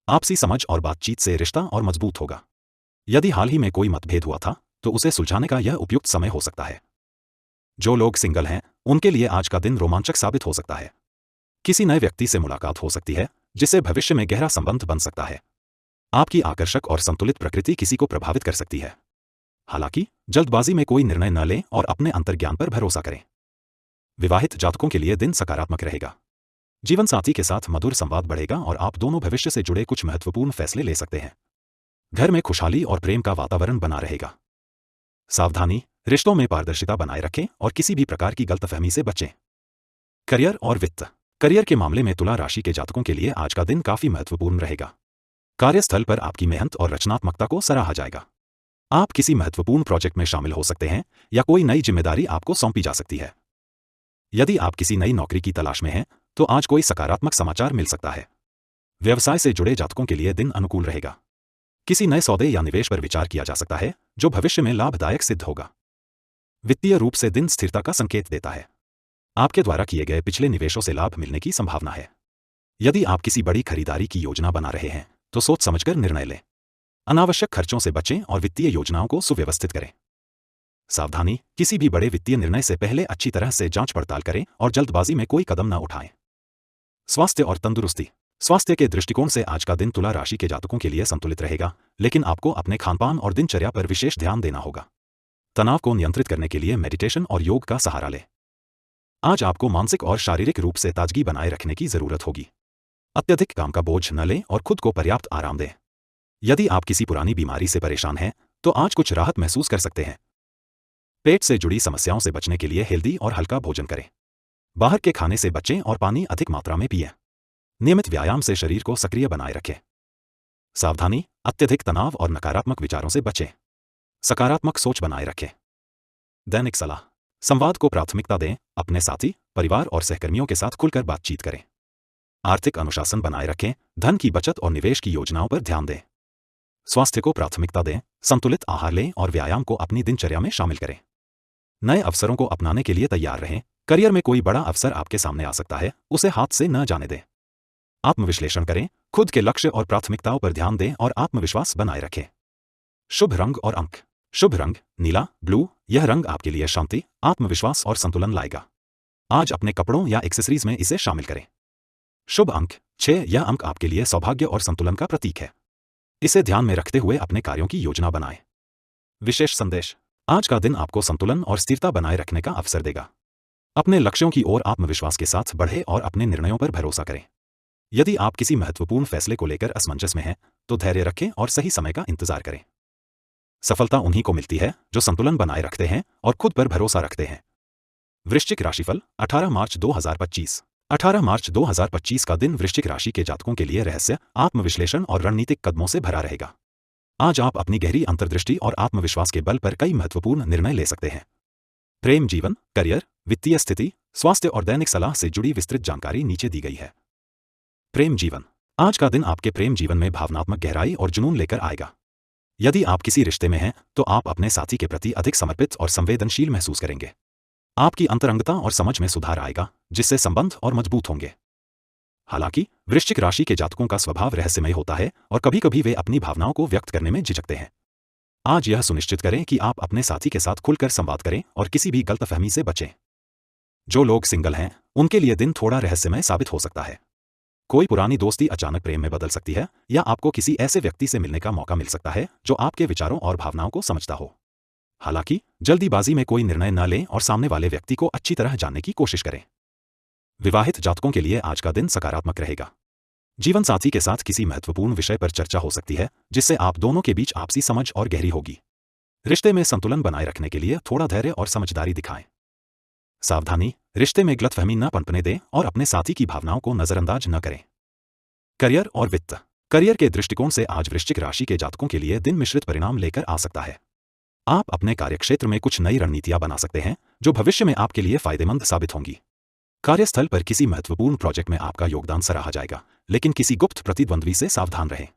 [SPEAKER 1] आपसी समझ और बातचीत से रिश्ता और मजबूत होगा। यदि हाल ही में कोई मतभेद हुआ था तो उसे सुलझाने का यह उपयुक्त समय हो सकता है। जो लोग सिंगल हैं उनके लिए आज का दिन रोमांचक साबित हो सकता है। किसी नए व्यक्ति से मुलाकात हो सकती है जिससे भविष्य में गहरा संबंध बन सकता है। आपकी आकर्षक और संतुलित प्रकृति किसी को प्रभावित कर सकती है। हालांकि जल्दबाजी में कोई निर्णय न लें और अपने अंतर्ज्ञान पर भरोसा करें। विवाहित जातकों के लिए दिन सकारात्मक रहेगा। जीवन साथी के साथ मधुर संवाद बढ़ेगा और आप दोनों भविष्य से जुड़े कुछ महत्वपूर्ण फैसले ले सकते हैं। घर में खुशहाली और प्रेम का वातावरण बना रहेगा। सावधानी, रिश्तों में पारदर्शिता बनाए रखें और किसी भी प्रकार की गलतफहमी से बचें। करियर और वित्त। करियर के मामले में तुला राशि के जातकों के लिए आज का दिन काफी महत्वपूर्ण रहेगा। कार्यस्थल पर आपकी मेहनत और रचनात्मकता को सराहा जाएगा। आप किसी महत्वपूर्ण प्रोजेक्ट में शामिल हो सकते हैं या कोई नई जिम्मेदारी आपको सौंपी जा सकती है। यदि आप किसी नई नौकरी की तलाश में हैं तो आज कोई सकारात्मक समाचार मिल सकता है। व्यवसाय से जुड़े जातकों के लिए दिन अनुकूल रहेगा। किसी नए सौदे या निवेश पर विचार किया जा सकता है जो भविष्य में लाभदायक सिद्ध होगा। वित्तीय रूप से दिन स्थिरता का संकेत देता है। आपके द्वारा किए गए पिछले निवेशों से लाभ मिलने की संभावना है। यदि आप किसी बड़ी खरीदारी की योजना बना रहे हैं तो सोच समझकर निर्णय लें। अनावश्यक खर्चों से बचें और वित्तीय योजनाओं को सुव्यवस्थित करें। सावधानी, किसी भी बड़े वित्तीय निर्णय से पहले अच्छी तरह से जांच पड़ताल करें और जल्दबाजी में कोई कदम न उठाएं। स्वास्थ्य और तंदुरुस्ती। स्वास्थ्य के दृष्टिकोण से आज का दिन तुला राशि के जातकों के लिए संतुलित रहेगा, लेकिन आपको अपने खानपान और दिनचर्या पर विशेष ध्यान देना होगा। तनाव को नियंत्रित करने के लिए मेडिटेशन और योग का सहारा लें। आज आपको मानसिक और शारीरिक रूप से ताजगी बनाए रखने की जरूरत होगी। अत्यधिक काम का बोझ न लें और खुद को पर्याप्त आराम दें। यदि आप किसी पुरानी बीमारी से परेशान हैं, तो आज कुछ राहत महसूस कर सकते हैं। पेट से जुड़ी समस्याओं से बचने के लिए हेल्दी और हल्का भोजन करें। बाहर के खाने से बचें और पानी अधिक मात्रा में पिएं। नियमित व्यायाम से शरीर को सक्रिय बनाए रखें। सावधानी, अत्यधिक तनाव और नकारात्मक विचारों से बचें। सकारात्मक सोच बनाए रखें। दैनिक सलाह। संवाद को प्राथमिकता दें, अपने साथी, परिवार और सहकर्मियों के साथ खुलकर बातचीत करें। आर्थिक अनुशासन बनाए रखें, धन की बचत और निवेश की योजनाओं पर ध्यान दें। स्वास्थ्य को प्राथमिकता दें, संतुलित आहार लें और व्यायाम को अपनी दिनचर्या में शामिल करें। नए अवसरों को अपनाने के लिए तैयार रहें। करियर में कोई बड़ा अवसर आपके सामने आ सकता है, उसे हाथ से न जाने दें। आत्मविश्लेषण करें, खुद के लक्ष्य और प्राथमिकताओं पर ध्यान दें और आत्मविश्वास बनाए रखें। शुभ रंग और अंक। शुभ रंग नीला, ब्लू। यह रंग आपके लिए शांति, आत्मविश्वास और संतुलन लाएगा। आज अपने कपड़ों या एक्सेसरीज में इसे शामिल करें। शुभ अंक 6। यह अंक आपके लिए सौभाग्य और संतुलन का प्रतीक है। इसे ध्यान में रखते हुए अपने कार्यों की योजना बनाएं। विशेष संदेश। आज का दिन आपको संतुलन और स्थिरता बनाए रखने का अवसर देगा। अपने लक्ष्यों की ओर आत्मविश्वास के साथ बढ़ें और अपने निर्णयों पर भरोसा करें। यदि आप किसी महत्वपूर्ण फैसले को लेकर असमंजस में हैं, तो धैर्य रखें और सही समय का इंतजार करें। सफलता उन्हीं को मिलती है जो संतुलन बनाए रखते हैं और खुद पर भरोसा रखते हैं। वृश्चिक राशिफल 18 मार्च 2025। 18 मार्च 2025 का दिन वृश्चिक राशि के जातकों के लिए रहस्य, आत्मविश्लेषण और रणनीतिक कदमों से भरा रहेगा। आज आप अपनी गहरी अंतर्दृष्टि और आत्मविश्वास के बल पर कई महत्वपूर्ण निर्णय ले सकते हैं। प्रेम जीवन, करियर, वित्तीय स्थिति, स्वास्थ्य और दैनिक सलाह से जुड़ी विस्तृत जानकारी नीचे दी गई है। प्रेम जीवन। आज का दिन आपके प्रेम जीवन में भावनात्मक गहराई और जुनून लेकर आएगा। यदि आप किसी रिश्ते में हैं, तो आप अपने साथी के प्रति अधिक समर्पित और संवेदनशील महसूस करेंगे। आपकी अंतरंगता और समझ में सुधार आएगा, जिससे संबंध और मजबूत होंगे। हालांकि वृश्चिक राशि के जातकों का स्वभाव रहस्यमय होता है और कभी-कभी वे अपनी भावनाओं को व्यक्त करने में झिझकते हैं। आज यह सुनिश्चित करें कि आप अपने साथी के साथ खुलकर संवाद करें और किसी भी गलतफहमी से बचें। जो लोग सिंगल हैं, उनके लिए दिन थोड़ा रहस्यमय साबित हो सकता है। कोई पुरानी दोस्ती अचानक प्रेम में बदल सकती है, या आपको किसी ऐसे व्यक्ति से मिलने का मौका मिल सकता है जो आपके विचारों और भावनाओं को समझता हो। हालांकि जल्दीबाजी में कोई निर्णय न लें और सामने वाले व्यक्ति को अच्छी तरह जानने की कोशिश करें। विवाहित जातकों के लिए आज का दिन सकारात्मक रहेगा। जीवन साथी के साथ किसी महत्वपूर्ण विषय पर चर्चा हो सकती है, जिससे आप दोनों के बीच आपसी समझ और गहरी होगी। रिश्ते में संतुलन बनाए रखने के लिए थोड़ा धैर्य और समझदारी दिखाएं। सावधानी, रिश्ते में गलतफहमी न पनपने दें और अपने साथी की भावनाओं को नजरअंदाज न करें। करियर और वित्त। करियर के दृष्टिकोण से आज वृश्चिक राशि के जातकों के लिए दिन मिश्रित परिणाम लेकर आ सकता है। आप अपने कार्यक्षेत्र में कुछ नई रणनीतियां बना सकते हैं, जो भविष्य में आपके लिए फायदेमंद साबित होंगी। कार्यस्थल पर किसी महत्वपूर्ण प्रोजेक्ट में आपका योगदान सराहा जाएगा, लेकिन किसी गुप्त प्रतिद्वंद्वी से सावधान रहें।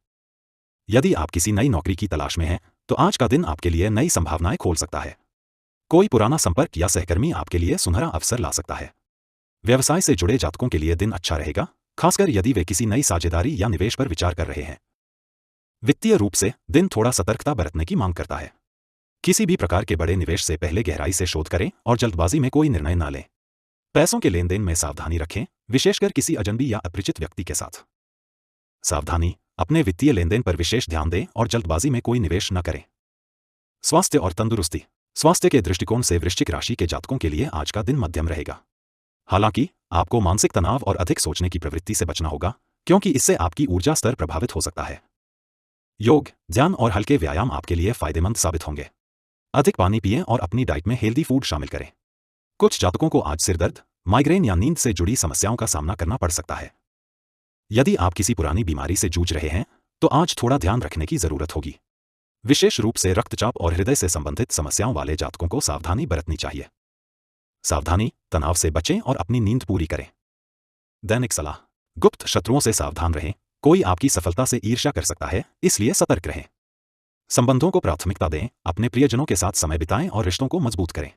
[SPEAKER 1] यदि आप किसी नई नौकरी की तलाश में हैं, तो आज का दिन आपके लिए नई संभावनाएं खोल सकता है। कोई पुराना संपर्क या सहकर्मी आपके लिए सुनहरा अवसर ला सकता है। व्यवसाय से जुड़े जातकों के लिए दिन अच्छा रहेगा, खासकर यदि वे किसी नई साझेदारी या निवेश पर विचार कर रहे हैं। वित्तीय रूप से दिन थोड़ा सतर्कता बरतने की मांग करता है। किसी भी प्रकार के बड़े निवेश से पहले गहराई से शोध करें और जल्दबाजी में कोई निर्णय न लें। पैसों के लेन देन में सावधानी रखें, विशेषकर किसी अजनबी या अपरिचित व्यक्ति के साथ। सावधानी, अपने वित्तीय लेनदेन पर विशेष ध्यान दें और जल्दबाजी में कोई निवेश न करें। स्वास्थ्य और तंदुरुस्ती। स्वास्थ्य के दृष्टिकोण से वृश्चिक राशि के जातकों के लिए आज का दिन मध्यम रहेगा। हालांकि आपको मानसिक तनाव और अधिक सोचने की प्रवृत्ति से बचना होगा, क्योंकि इससे आपकी ऊर्जा स्तर प्रभावित हो सकता है। योग, ध्यान और हल्के व्यायाम आपके लिए फायदेमंद साबित होंगे। अधिक पानी पिएं और अपनी डाइट में हेल्दी फूड शामिल करें। कुछ जातकों को आज सिरदर्द, माइग्रेन या नींद से जुड़ी समस्याओं का सामना करना पड़ सकता है। यदि आप किसी पुरानी बीमारी से जूझ रहे हैं, तो आज थोड़ा ध्यान रखने की जरूरत होगी। विशेष रूप से रक्तचाप और हृदय से संबंधित समस्याओं वाले जातकों को सावधानी बरतनी चाहिए। सावधानी, तनाव से बचें और अपनी नींद पूरी करें। दैनिक सलाह। गुप्त शत्रुओं से सावधान रहें, कोई आपकी सफलता से ईर्ष्या कर सकता है, इसलिए सतर्क रहें। संबंधों को प्राथमिकता दें, अपने प्रियजनों के साथ समय बिताएं और रिश्तों को मजबूत करें।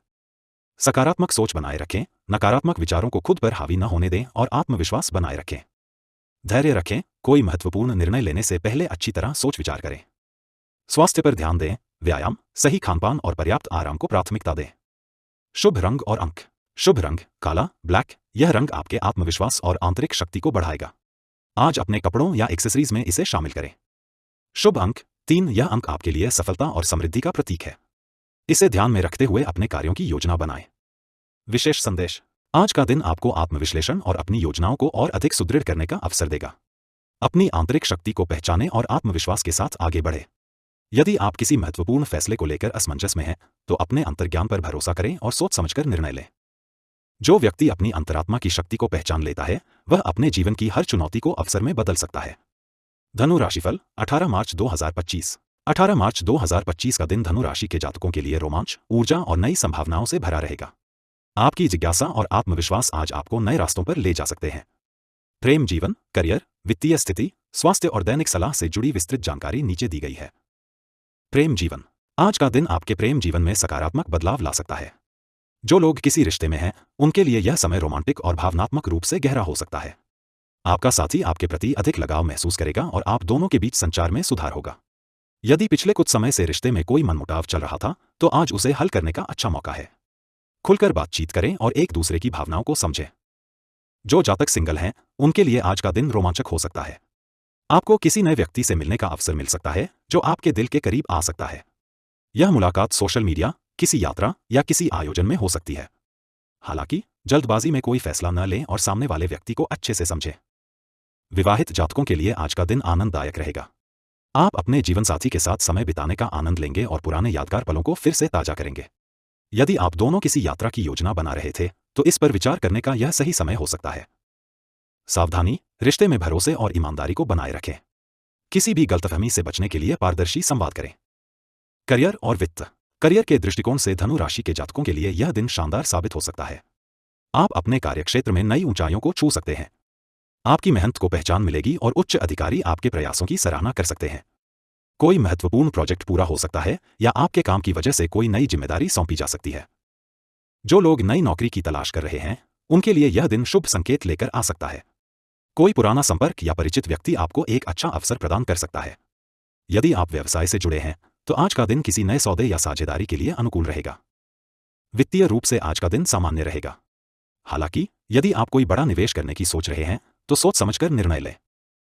[SPEAKER 1] सकारात्मक सोच बनाए रखें, नकारात्मक विचारों को खुद पर हावी न होने दें और आत्मविश्वास बनाए रखें। धैर्य रखें, कोई महत्वपूर्ण निर्णय लेने से पहले अच्छी तरह सोच विचार करें। स्वास्थ्य पर ध्यान दें, व्यायाम, सही खानपान और पर्याप्त आराम को प्राथमिकता दें। शुभ रंग और अंक। शुभ रंग काला, ब्लैक। यह रंग आपके आत्मविश्वास और आंतरिक शक्ति को बढ़ाएगा। आज अपने कपड़ों या एक्सेसरीज में इसे शामिल करें। शुभ अंक 3। यह अंक आपके लिए सफलता और समृद्धि का प्रतीक है। इसे ध्यान में रखते हुए अपने कार्यों की योजना बनाएं। विशेष संदेश। आज का दिन आपको आत्मविश्लेषण और अपनी योजनाओं को और अधिक सुदृढ़ करने का अवसर देगा। अपनी आंतरिक शक्ति को पहचानें और आत्मविश्वास के साथ आगे बढ़े। यदि आप किसी महत्वपूर्ण फैसले को लेकर असमंजस में हैं, तो अपने अंतर्ज्ञान पर भरोसा करें और सोच समझकर निर्णय लें। जो व्यक्ति अपनी अंतरात्मा की शक्ति को पहचान लेता है, वह अपने जीवन की हर चुनौती को अवसर में बदल सकता है। धनु राशिफल 18 मार्च 2025। 18 मार्च 2025 का दिन धनु राशि के जातकों के लिए रोमांच, ऊर्जा और नई संभावनाओं से भरा रहेगा। आपकी जिज्ञासा और आत्मविश्वास आज आपको नए रास्तों पर ले जा सकते हैं। प्रेम जीवन, करियर, वित्तीय स्थिति, स्वास्थ्य और दैनिक सलाह से जुड़ी विस्तृत जानकारी नीचे दी गई है। प्रेम जीवन। आज का दिन आपके प्रेम जीवन में सकारात्मक बदलाव ला सकता है। जो लोग किसी रिश्ते में हैं, उनके लिए यह समय रोमांटिक और भावनात्मक रूप से गहरा हो सकता है। आपका साथी आपके प्रति अधिक लगाव महसूस करेगा और आप दोनों के बीच संचार में सुधार होगा। यदि पिछले कुछ समय से रिश्ते में कोई मनमुटाव चल रहा था, तो आज उसे हल करने का अच्छा मौका है। खुलकर बातचीत करें और एक दूसरे की भावनाओं को समझें। जो जातक सिंगल हैं, उनके लिए आज का दिन रोमांचक हो सकता है। आपको किसी नए व्यक्ति से मिलने का अवसर मिल सकता है, जो आपके दिल के करीब आ सकता है। यह मुलाकात सोशल मीडिया, किसी यात्रा या किसी आयोजन में हो सकती है। हालांकि जल्दबाजी में कोई फैसला न लें और सामने वाले व्यक्ति को अच्छे से समझें। विवाहित जातकों के लिए आज का दिन आनंददायक रहेगा। आप अपने जीवनसाथी के साथ समय बिताने का आनंद लेंगे और पुराने यादगार पलों को फिर से ताजा करेंगे। यदि आप दोनों किसी यात्रा की योजना बना रहे थे, तो इस पर विचार करने का यह सही समय हो सकता है। सावधानी, रिश्ते में भरोसे और ईमानदारी को बनाए रखें। किसी भी गलतफहमी से बचने के लिए पारदर्शी संवाद करें। करियर और वित्त। करियर के दृष्टिकोण से धनु राशि के जातकों के लिए यह दिन शानदार साबित हो सकता है। आप अपने कार्यक्षेत्र में नई ऊंचाइयों को छू सकते हैं। आपकी मेहनत को पहचान मिलेगी और उच्च अधिकारी आपके प्रयासों की सराहना कर सकते हैं। कोई महत्वपूर्ण प्रोजेक्ट पूरा हो सकता है या आपके काम की वजह से कोई नई जिम्मेदारी सौंपी जा सकती है। जो लोग नई नौकरी की तलाश कर रहे हैं, उनके लिए यह दिन शुभ संकेत लेकर आ सकता है। कोई पुराना संपर्क या परिचित व्यक्ति आपको एक अच्छा अवसर प्रदान कर सकता है। यदि आप व्यवसाय से जुड़े हैं, तो आज का दिन किसी नए सौदे या साझेदारी के लिए अनुकूल रहेगा। वित्तीय रूप से आज का दिन सामान्य रहेगा। हालांकि यदि आप कोई बड़ा निवेश करने की सोच रहे हैं, तो सोच समझकर निर्णय लें।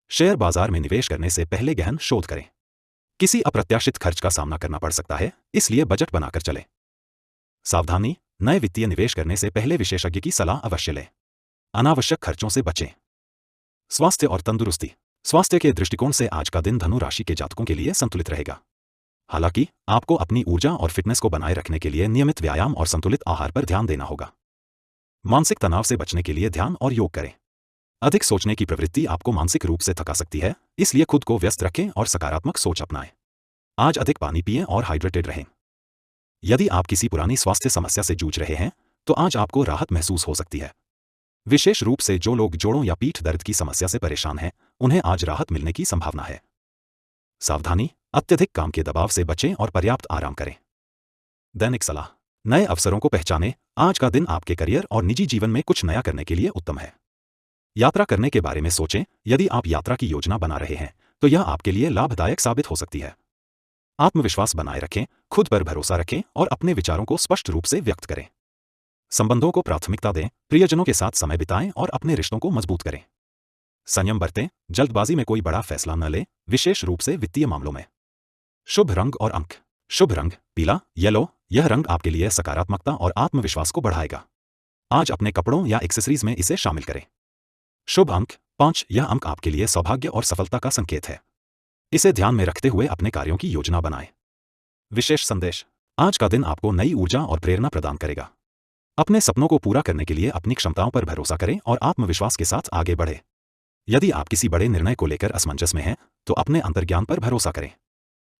[SPEAKER 1] शेयर बाजार में निवेश करने से पहले गहन शोध करें। किसी अप्रत्याशित खर्च का सामना करना पड़ सकता है, इसलिए बजट बनाकर चलें। सावधानी, नए वित्तीय निवेश करने से पहले विशेषज्ञ की सलाह अवश्य लें। अनावश्यक खर्चों से बचें। स्वास्थ्य और तंदुरुस्ती। स्वास्थ्य के दृष्टिकोण से आज का दिन धनु राशि के जातकों के लिए संतुलित रहेगा। हालांकि आपको अपनी ऊर्जा और फिटनेस को बनाए रखने के लिए नियमित व्यायाम और संतुलित आहार पर ध्यान देना होगा। मानसिक तनाव से बचने के लिए ध्यान और योग करें। अधिक सोचने की प्रवृत्ति आपको मानसिक रूप से थका सकती है, इसलिए खुद को व्यस्त रखें और सकारात्मक सोच अपनाएं। आज अधिक पानी पिएं और हाइड्रेटेड रहें। यदि आप किसी पुरानी स्वास्थ्य समस्या से जूझ रहे हैं, तो आज आपको राहत महसूस हो सकती है। विशेष रूप से जो लोग जोड़ों या पीठ दर्द की समस्या से परेशान हैं, उन्हें आज राहत मिलने की संभावना है। सावधानी, अत्यधिक काम के दबाव से बचें और पर्याप्त आराम करें। दैनिक सलाह। नए अवसरों को पहचानें। आज का दिन आपके करियर और निजी जीवन में कुछ नया करने के लिए उत्तम है। यात्रा करने के बारे में सोचें। यदि आप यात्रा की योजना बना रहे हैं, तो यह आपके लिए लाभदायक साबित हो सकती है। आत्मविश्वास बनाए रखें, खुद पर भरोसा रखें और अपने विचारों को स्पष्ट रूप से व्यक्त करें। संबंधों को प्राथमिकता दें, प्रियजनों के साथ समय बिताएं और अपने रिश्तों को मजबूत करें। संयम बरतें, जल्दबाजी में कोई बड़ा फैसला न लें, विशेष रूप से वित्तीय मामलों में। शुभ रंग और अंक। शुभ रंग पीला, येलो। यह रंग आपके लिए सकारात्मकता और आत्मविश्वास को बढ़ाएगा। आज अपने कपड़ों या एक्सेसरीज में इसे शामिल करें। शुभ अंक 5। यह अंक आपके लिए सौभाग्य और सफलता का संकेत है। इसे ध्यान में रखते हुए अपने कार्यों की योजना बनाएं। विशेष संदेश। आज का दिन आपको नई ऊर्जा और प्रेरणा प्रदान करेगा। अपने सपनों को पूरा करने के लिए अपनी क्षमताओं पर भरोसा करें और आत्मविश्वास के साथ आगे बढ़ें। यदि आप किसी बड़े निर्णय को लेकर असमंजस में हैं, तो अपने अंतर्ज्ञान पर भरोसा करें।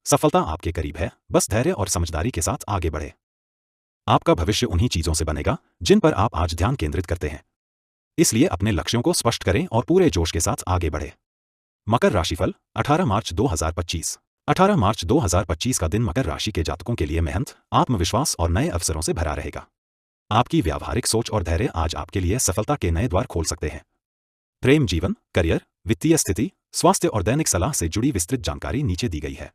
[SPEAKER 1] सफलता आपके करीब है, बस धैर्य और समझदारी के साथ आगे बढ़ें। आपका भविष्य उन्हीं चीजों से बनेगा जिन पर आप आज ध्यान केंद्रित करते हैं। इसलिए अपने लक्ष्यों को स्पष्ट करें और पूरे जोश के साथ आगे बढ़ें। मकर राशिफल 18 मार्च 2025। 18 मार्च 2025 का दिन मकर राशि के जातकों के लिए मेहनत, आत्मविश्वास और नए अवसरों से भरा रहेगा। आपकी व्यावहारिक सोच और धैर्य आज आपके लिए सफलता के नए द्वार खोल सकते हैं। प्रेम जीवन, करियर, वित्तीय स्थिति, स्वास्थ्य और दैनिक सलाह से जुड़ी विस्तृत जानकारी नीचे दी गई है।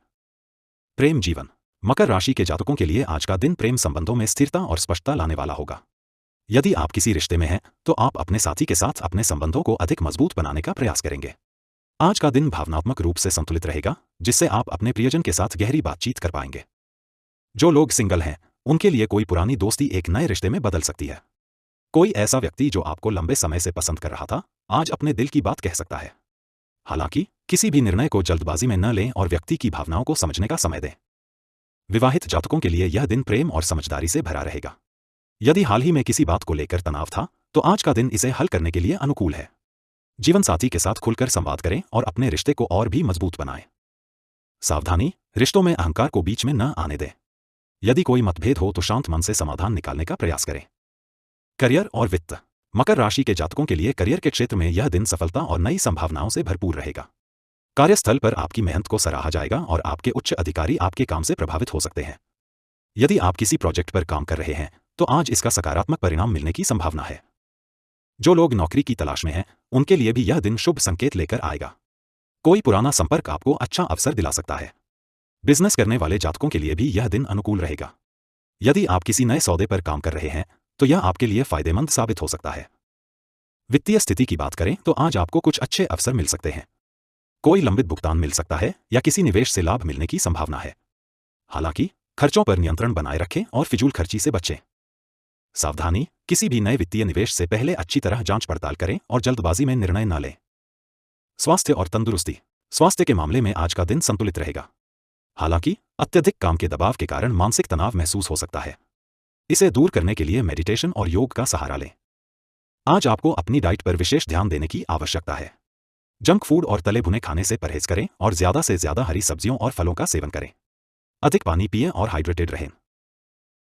[SPEAKER 1] प्रेम जीवन। मकर राशि के जातकों के लिए आज का दिन प्रेम संबंधों में स्थिरता और स्पष्टता लाने वाला होगा। यदि आप किसी रिश्ते में हैं, तो आप अपने साथी के साथ अपने संबंधों को अधिक मजबूत बनाने का प्रयास करेंगे। आज का दिन भावनात्मक रूप से संतुलित रहेगा, जिससे आप अपने प्रियजन के साथ गहरी बातचीत कर पाएंगे। जो लोग सिंगल हैं, उनके लिए कोई पुरानी दोस्ती एक नए रिश्ते में बदल सकती है। कोई ऐसा व्यक्ति जो आपको लंबे समय से पसंद कर रहा था, आज अपने दिल की बात कह सकता है। हालांकि किसी भी निर्णय को जल्दबाजी में न लें और व्यक्ति की भावनाओं को समझने का समय दें। विवाहित जातकों के लिए यह दिन प्रेम और समझदारी से भरा रहेगा। यदि हाल ही में किसी बात को लेकर तनाव था, तो आज का दिन इसे हल करने के लिए अनुकूल है। जीवन साथी के साथ खुलकर संवाद करें और अपने रिश्ते को और भी मजबूत बनाएं। सावधानी, रिश्तों में अहंकार को बीच में न आने दें। यदि कोई मतभेद हो तो शांत मन से समाधान निकालने का प्रयास करें। करियर और वित्त। मकर राशि के जातकों के लिए करियर के क्षेत्र में यह दिन सफलता और नई संभावनाओं से भरपूर रहेगा। कार्यस्थल पर आपकी मेहनत को सराहा जाएगा और आपके उच्च अधिकारी आपके काम से प्रभावित हो सकते हैं। यदि आप किसी प्रोजेक्ट पर काम कर रहे हैं तो आज इसका सकारात्मक परिणाम मिलने की संभावना है। जो लोग नौकरी की तलाश में हैं, उनके लिए भी यह दिन शुभ संकेत लेकर आएगा। कोई पुराना संपर्क आपको अच्छा अवसर दिला सकता है। बिजनेस करने वाले जातकों के लिए भी यह दिन अनुकूल रहेगा। यदि आप किसी नए सौदे पर काम कर रहे हैं तो यह आपके लिए फायदेमंद साबित हो सकता है। वित्तीय स्थिति की बात करें तो आज आपको कुछ अच्छे अवसर मिल सकते हैं। कोई लंबित भुगतान मिल सकता है या किसी निवेश से लाभ मिलने की संभावना है। हालांकि खर्चों पर नियंत्रण बनाए रखें और फिजूल खर्ची से बचें। सावधानी, किसी भी नए वित्तीय निवेश से पहले अच्छी तरह जांच पड़ताल करें और जल्दबाजी में निर्णय न लें। स्वास्थ्य और तंदुरुस्ती। स्वास्थ्य के मामले में आज का दिन संतुलित रहेगा। हालांकि अत्यधिक काम के दबाव के कारण मानसिक तनाव महसूस हो सकता है। इसे दूर करने के लिए मेडिटेशन और योग का सहारा लें। आज आपको अपनी डाइट पर विशेष ध्यान देने की आवश्यकता है। जंक फूड और तले भुने खाने से परहेज करें और ज्यादा से ज्यादा हरी सब्जियों और फलों का सेवन करें। अधिक पानी पिएं और हाइड्रेटेड रहें।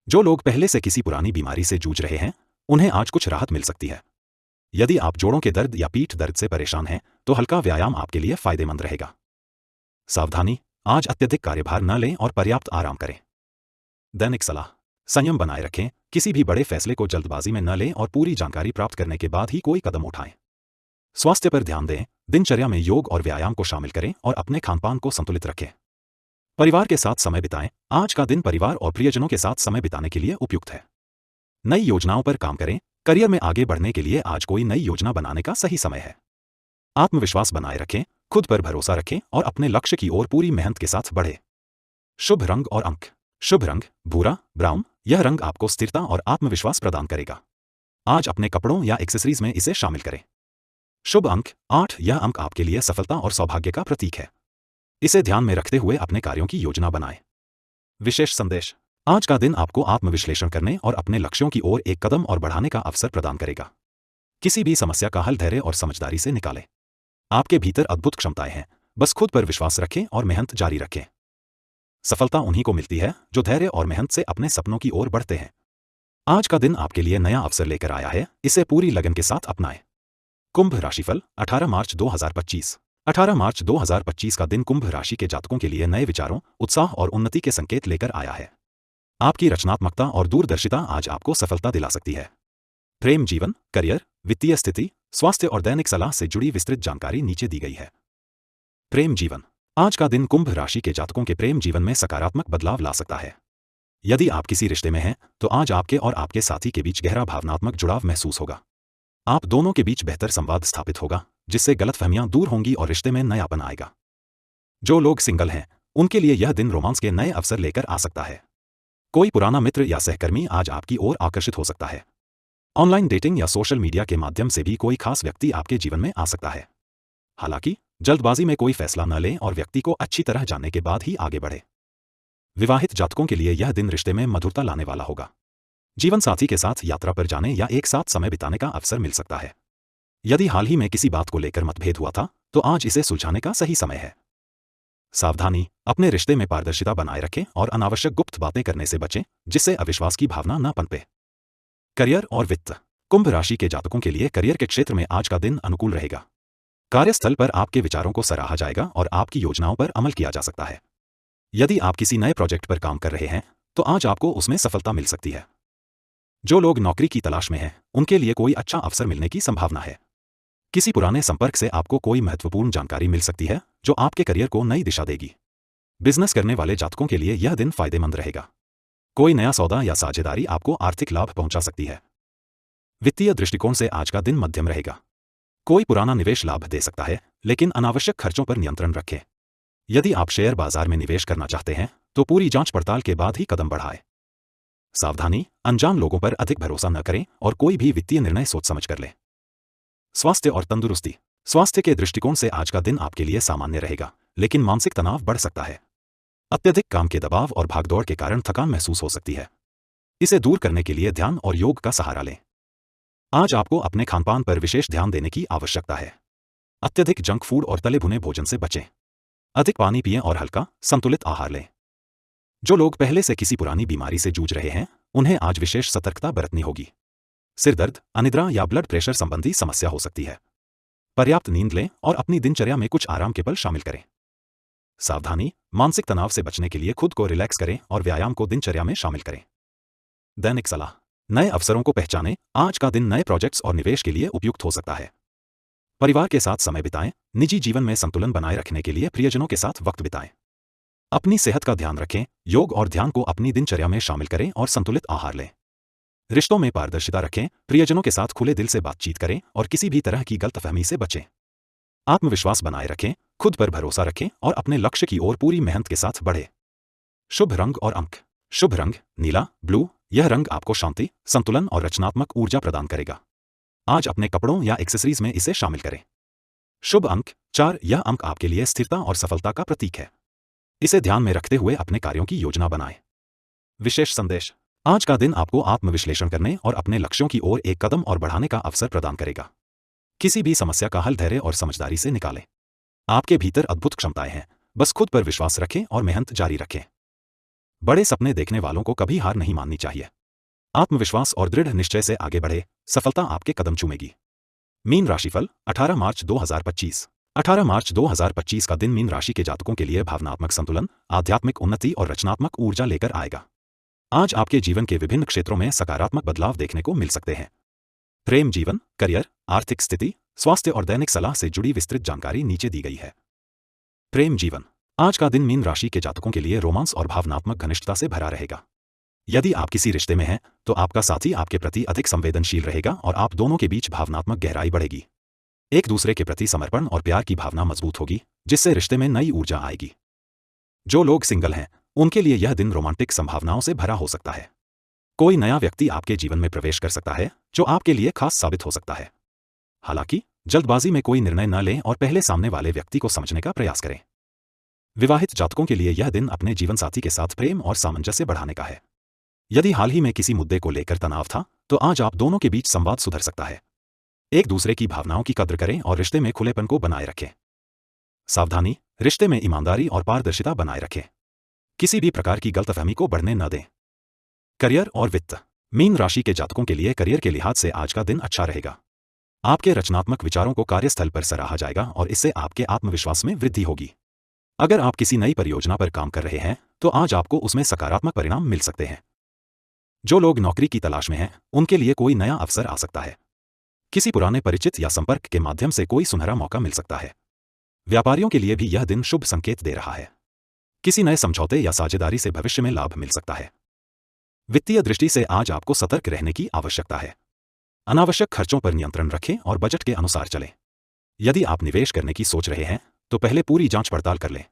[SPEAKER 1] जो लोग पहले से किसी पुरानी बीमारी से जूझ रहे हैं, उन्हें आज कुछ राहत मिल सकती है। यदि आप जोड़ों के दर्द या पीठ दर्द से परेशान हैं तो हल्का व्यायाम आपके लिए फायदेमंद रहेगा। सावधानी, आज अत्यधिक कार्यभार न लें और पर्याप्त आराम करें। दैनिक सलाह। संयम बनाए रखें, किसी भी बड़े फैसले को जल्दबाजी में न लें और पूरी जानकारी प्राप्त करने के बाद ही कोई कदम उठाएं। स्वास्थ्य पर ध्यान दें, दिनचर्या में योग और व्यायाम को शामिल करें और अपने खानपान को संतुलित रखें। परिवार के साथ समय बिताएं, आज का दिन परिवार और प्रियजनों के साथ समय बिताने के लिए उपयुक्त है। नई योजनाओं पर काम करें, करियर में आगे बढ़ने के लिए आज कोई नई योजना बनाने का सही समय है। आत्मविश्वास बनाए रखें, खुद पर भरोसा रखें और अपने लक्ष्य की ओर पूरी मेहनत के साथ बढ़ें। शुभ रंग और अंक। शुभ रंग भूरा, ब्राउन। यह रंग आपको स्थिरता और आत्मविश्वास प्रदान करेगा। आज अपने कपड़ों या एक्सेसरीज में इसे शामिल करें। शुभ अंक 8। यह अंक आपके लिए सफलता और सौभाग्य का प्रतीक है। इसे ध्यान में रखते हुए अपने कार्यों की योजना बनाएं। विशेष संदेश। आज का दिन आपको आत्मविश्लेषण करने और अपने लक्ष्यों की ओर एक कदम और बढ़ाने का अवसर प्रदान करेगा। किसी भी समस्या का हल धैर्य और समझदारी से निकालें। आपके भीतर अद्भुत क्षमताएं हैं, बस खुद पर विश्वास रखें और मेहनत जारी रखें। सफलता उन्हीं को मिलती है जो धैर्य और मेहनत से अपने सपनों की ओर बढ़ते हैं। आज का दिन आपके लिए नया अवसर लेकर आया है, इसे पूरी लगन के साथ अपनाएं। कुंभ राशिफल 18 मार्च 2025। 18 मार्च 2025 का दिन कुंभ राशि के जातकों के लिए नए विचारों, उत्साह और उन्नति के संकेत लेकर आया है। आपकी रचनात्मकता और दूरदर्शिता आज आपको सफलता दिला सकती है। प्रेम जीवन, करियर, वित्तीय स्थिति, स्वास्थ्य और दैनिक सलाह से जुड़ी विस्तृत जानकारी नीचे दी गई है। प्रेम जीवन। आज का दिन कुंभ राशि के जातकों के प्रेम जीवन में सकारात्मक बदलाव ला सकता है। यदि आप किसी रिश्ते में हैं तो आज आपके और आपके साथी के बीच गहरा भावनात्मक जुड़ाव महसूस होगा। आप दोनों के बीच बेहतर संवाद स्थापित होगा, जिससे गलतफहमियां दूर होंगी और रिश्ते में नयापन आएगा। जो लोग सिंगल हैं, उनके लिए यह दिन रोमांस के नए अवसर लेकर आ सकता है। कोई पुराना मित्र या सहकर्मी आज आपकी ओर आकर्षित हो सकता है। ऑनलाइन डेटिंग या सोशल मीडिया के माध्यम से भी कोई खास व्यक्ति आपके जीवन में आ सकता है। हालांकि जल्दबाजी में कोई फैसला न लें और व्यक्ति को अच्छी तरह जानने के बाद ही आगे बढ़े। विवाहित जातकों के लिए यह दिन रिश्ते में मधुरता लाने वाला होगा। जीवन साथी के साथ यात्रा पर जाने या एक साथ समय बिताने का अवसर मिल सकता है। यदि हाल ही में किसी बात को लेकर मतभेद हुआ था तो आज इसे सुलझाने का सही समय है। सावधानी, अपने रिश्ते में पारदर्शिता बनाए रखें और अनावश्यक गुप्त बातें करने से बचें, जिससे अविश्वास की भावना न पनपे। करियर और वित्त। कुंभ राशि के जातकों के लिए करियर के क्षेत्र में आज का दिन अनुकूल रहेगा। कार्यस्थल पर आपके विचारों को सराहा जाएगा और आपकी योजनाओं पर अमल किया जा सकता है। यदि आप किसी नए प्रोजेक्ट पर काम कर रहे हैं तो आज आपको उसमें सफलता मिल सकती है। जो लोग नौकरी की तलाश में हैं, उनके लिए कोई अच्छा अवसर मिलने की संभावना है। किसी पुराने संपर्क से आपको कोई महत्वपूर्ण जानकारी मिल सकती है जो आपके करियर को नई दिशा देगी। बिजनेस करने वाले जातकों के लिए यह दिन फायदेमंद रहेगा। कोई नया सौदा या साझेदारी आपको आर्थिक लाभ पहुंचा सकती है। वित्तीय दृष्टिकोण से आज का दिन मध्यम रहेगा। कोई पुराना निवेश लाभ दे सकता है, लेकिन अनावश्यक खर्चों पर नियंत्रण रखें। यदि आप शेयर बाजार में निवेश करना चाहते हैं तो पूरी जांच पड़ताल के बाद ही कदम बढ़ाएं। सावधानी, अनजान लोगों पर अधिक भरोसा न करें और कोई भी वित्तीय निर्णय सोच समझ कर लें। स्वास्थ्य और तंदुरुस्ती। स्वास्थ्य के दृष्टिकोण से आज का दिन आपके लिए सामान्य रहेगा, लेकिन मानसिक तनाव बढ़ सकता है। अत्यधिक काम के दबाव और भागदौड़ के कारण थकान महसूस हो सकती है। इसे दूर करने के लिए ध्यान और योग का सहारा लें। आज आपको अपने खानपान पर विशेष ध्यान देने की आवश्यकता है। अत्यधिक जंक फूड और तले भुने भोजन से बचें। अधिक पानी पिएं और हल्का, संतुलित आहार लें। जो लोग पहले से किसी पुरानी बीमारी से जूझ रहे हैं, उन्हें आज विशेष सतर्कता बरतनी होगी। सिर दर्द, अनिद्रा या ब्लड प्रेशर संबंधी समस्या हो सकती है। पर्याप्त नींद लें और अपनी दिनचर्या में कुछ आराम के पल शामिल करें। सावधानी, मानसिक तनाव से बचने के लिए खुद को रिलैक्स करें और व्यायाम को दिनचर्या में शामिल करें। दैनिक सलाह, नए अवसरों को पहचानें। आज का दिन नए प्रोजेक्ट्स और निवेश के लिए उपयुक्त हो सकता है। परिवार के साथ समय बिताएं। निजी जीवन में संतुलन बनाए रखने के लिए प्रियजनों के साथ वक्त बिताएं। अपनी सेहत का ध्यान रखें। योग और ध्यान को अपनी दिनचर्या में शामिल करें और संतुलित आहार लें। रिश्तों में पारदर्शिता रखें। प्रियजनों के साथ खुले दिल से बातचीत करें और किसी भी तरह की गलतफहमी से बचें। आत्मविश्वास बनाए रखें, खुद पर भरोसा रखें और अपने लक्ष्य की ओर पूरी मेहनत के साथ बढ़ें। शुभ रंग और अंक। शुभ रंग नीला, ब्लू। यह रंग आपको शांति, संतुलन और रचनात्मक ऊर्जा प्रदान करेगा। आज अपने कपड़ों या एक्सेसरीज में इसे शामिल करें। शुभ अंक 4। यह अंक आपके लिए स्थिरता और सफलता का प्रतीक है। इसे ध्यान में रखते हुए अपने कार्यों की योजना बनाएं। विशेष संदेश, आज का दिन आपको आत्मविश्लेषण करने और अपने लक्ष्यों की ओर एक कदम और बढ़ाने का अवसर प्रदान करेगा। किसी भी समस्या का हल धैर्य और समझदारी से निकालें। आपके भीतर अद्भुत क्षमताएं हैं, बस खुद पर विश्वास रखें और मेहनत जारी रखें। बड़े सपने देखने वालों को कभी हार नहीं माननी चाहिए। आत्मविश्वास और दृढ़ निश्चय से आगे बढ़े, सफलता आपके कदम चूमेगी। मीन राशिफल 18 मार्च 2025। 18 मार्च 2025 का दिन मीन राशि के जातकों के लिए भावनात्मक संतुलन, आध्यात्मिक उन्नति और रचनात्मक ऊर्जा लेकर आएगा। आज आपके जीवन के विभिन्न क्षेत्रों में सकारात्मक बदलाव देखने को मिल सकते हैं। प्रेम जीवन, करियर, आर्थिक स्थिति, स्वास्थ्य और दैनिक सलाह से जुड़ी विस्तृत जानकारी नीचे दी गई है। प्रेम जीवन, आज का दिन मीन राशि के जातकों के लिए रोमांस और भावनात्मक घनिष्ठता से भरा रहेगा। यदि आप किसी रिश्ते में हैं, तो आपका साथी आपके प्रति अधिक संवेदनशील रहेगा और आप दोनों के बीच भावनात्मक गहराई बढ़ेगी। एक दूसरे के प्रति समर्पण और प्यार की भावना मजबूत होगी, जिससे रिश्ते में नई ऊर्जा आएगी। जो लोग सिंगल हैं, उनके लिए यह दिन रोमांटिक संभावनाओं से भरा हो सकता है। कोई नया व्यक्ति आपके जीवन में प्रवेश कर सकता है, जो आपके लिए खास साबित हो सकता है। हालांकि जल्दबाजी में कोई निर्णय न लें और पहले सामने वाले व्यक्ति को समझने का प्रयास करें। विवाहित जातकों के लिए यह दिन अपने जीवनसाथी के साथ प्रेम और सामंजस्य बढ़ाने का है। यदि हाल ही में किसी मुद्दे को लेकर तनाव था, तो आज आप दोनों के बीच संवाद सुधर सकता है। एक दूसरे की भावनाओं की कद्र करें और रिश्ते में खुलेपन को बनाए रखें। सावधानी, रिश्ते में ईमानदारी और पारदर्शिता बनाए रखें। किसी भी प्रकार की गलतफहमी को बढ़ने न दें। करियर और वित्त, मीन राशि के जातकों के लिए करियर के लिहाज से आज का दिन अच्छा रहेगा। आपके रचनात्मक विचारों को कार्यस्थल पर सराहा जाएगा और इससे आपके आत्मविश्वास में वृद्धि होगी। अगर आप किसी नई परियोजना पर काम कर रहे हैं, तो आज आपको उसमें सकारात्मक परिणाम मिल सकते हैं। जो लोग नौकरी की तलाश में हैं, उनके लिए कोई नया अवसर आ सकता है। किसी पुराने परिचित या संपर्क के माध्यम से कोई सुनहरा मौका मिल सकता है। व्यापारियों के लिए भी यह दिन शुभ संकेत दे रहा है। किसी नए समझौते या साझेदारी से भविष्य में लाभ मिल सकता है। वित्तीय दृष्टि से आज आपको सतर्क रहने की आवश्यकता है। अनावश्यक खर्चों पर नियंत्रण रखें और बजट के अनुसार चलें। यदि आप निवेश करने की सोच रहे हैं, तो पहले पूरी जांच पड़ताल कर लें।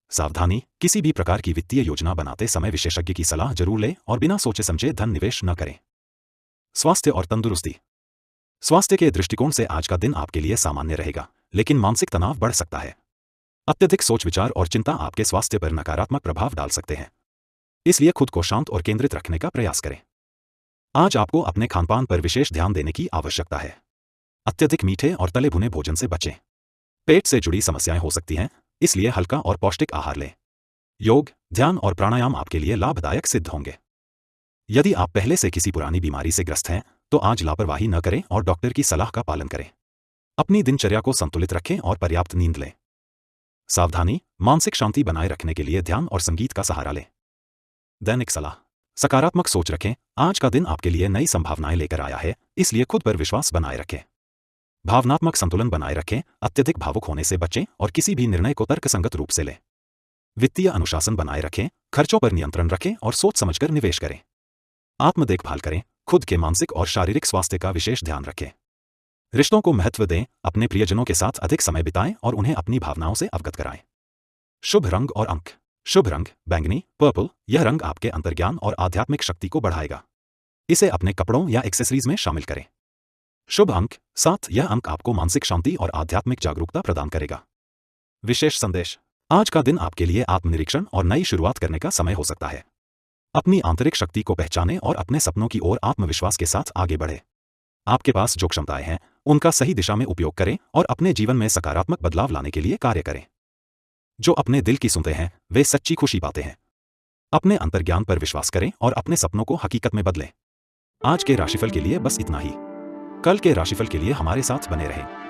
[SPEAKER 1] सावधानी, किसी भी प्रकार की वित्तीय योजना बनाते समय विशेषज्ञ की सलाह जरूर लें और बिना सोचे समझे धन निवेश न करें। स्वास्थ्य और तंदुरुस्ती, स्वास्थ्य के दृष्टिकोण से आज का दिन आपके लिए सामान्य रहेगा, लेकिन मानसिक तनाव बढ़ सकता है। अत्यधिक सोच विचार और चिंता आपके स्वास्थ्य पर नकारात्मक प्रभाव डाल सकते हैं। इसलिए खुद को शांत और केंद्रित रखने का प्रयास करें। आज आपको अपने खानपान पर विशेष ध्यान देने की आवश्यकता है। अत्यधिक मीठे और तले भुने भोजन से बचें। पेट से जुड़ी समस्याएं हो सकती हैं, इसलिए हल्का और पौष्टिक आहार लें। योग, ध्यान और प्राणायाम आपके लिए लाभदायक सिद्ध होंगे। यदि आप पहले से किसी पुरानी बीमारी से ग्रस्त हैं, तो आज लापरवाही न करें और डॉक्टर की सलाह का पालन करें। अपनी दिनचर्या को संतुलित रखें और पर्याप्त नींद लें। सावधानी, मानसिक शांति बनाए रखने के लिए ध्यान और संगीत का सहारा लें। दैनिक सलाह, सकारात्मक सोच रखें। आज का दिन आपके लिए नई संभावनाएं लेकर आया है, इसलिए खुद पर विश्वास बनाए रखें। भावनात्मक संतुलन बनाए रखें, अत्यधिक भावुक होने से बचें और किसी भी निर्णय को तर्कसंगत रूप से लें। वित्तीय अनुशासन बनाए रखें, खर्चों पर नियंत्रण रखें और सोच समझकर निवेश करें। आत्म देखभाल करें, खुद के मानसिक और शारीरिक स्वास्थ्य का विशेष ध्यान रखें। रिश्तों को महत्व दें, अपने प्रियजनों के साथ अधिक समय बिताएं और उन्हें अपनी भावनाओं से अवगत कराएं। शुभ रंग और अंक, शुभ रंग बैंगनी, पर्पल। यह रंग आपके अंतर्ज्ञान और आध्यात्मिक शक्ति को बढ़ाएगा। इसे अपने कपड़ों या एक्सेसरीज में शामिल करें। शुभ अंक 7। यह अंक आपको मानसिक शांति और आध्यात्मिक जागरूकता प्रदान करेगा। विशेष संदेश। आज का दिन आपके लिए आत्मनिरीक्षण और नई शुरुआत करने का समय हो सकता है। अपनी आंतरिक शक्ति को पहचानें और अपने सपनों की ओर आत्मविश्वास के साथ आगे बढ़ें। आपके पास जो क्षमताएं हैं उनका सही दिशा में उपयोग करें और अपने जीवन में सकारात्मक बदलाव लाने के लिए कार्य करें। जो अपने दिल की सुनते हैं वे सच्ची खुशी पाते हैं। अपने अंतर्ज्ञान पर विश्वास करें और अपने सपनों को हकीकत में बदलें। आज के राशिफल के लिए बस इतना ही। कल के राशिफल के लिए हमारे साथ बने रहें।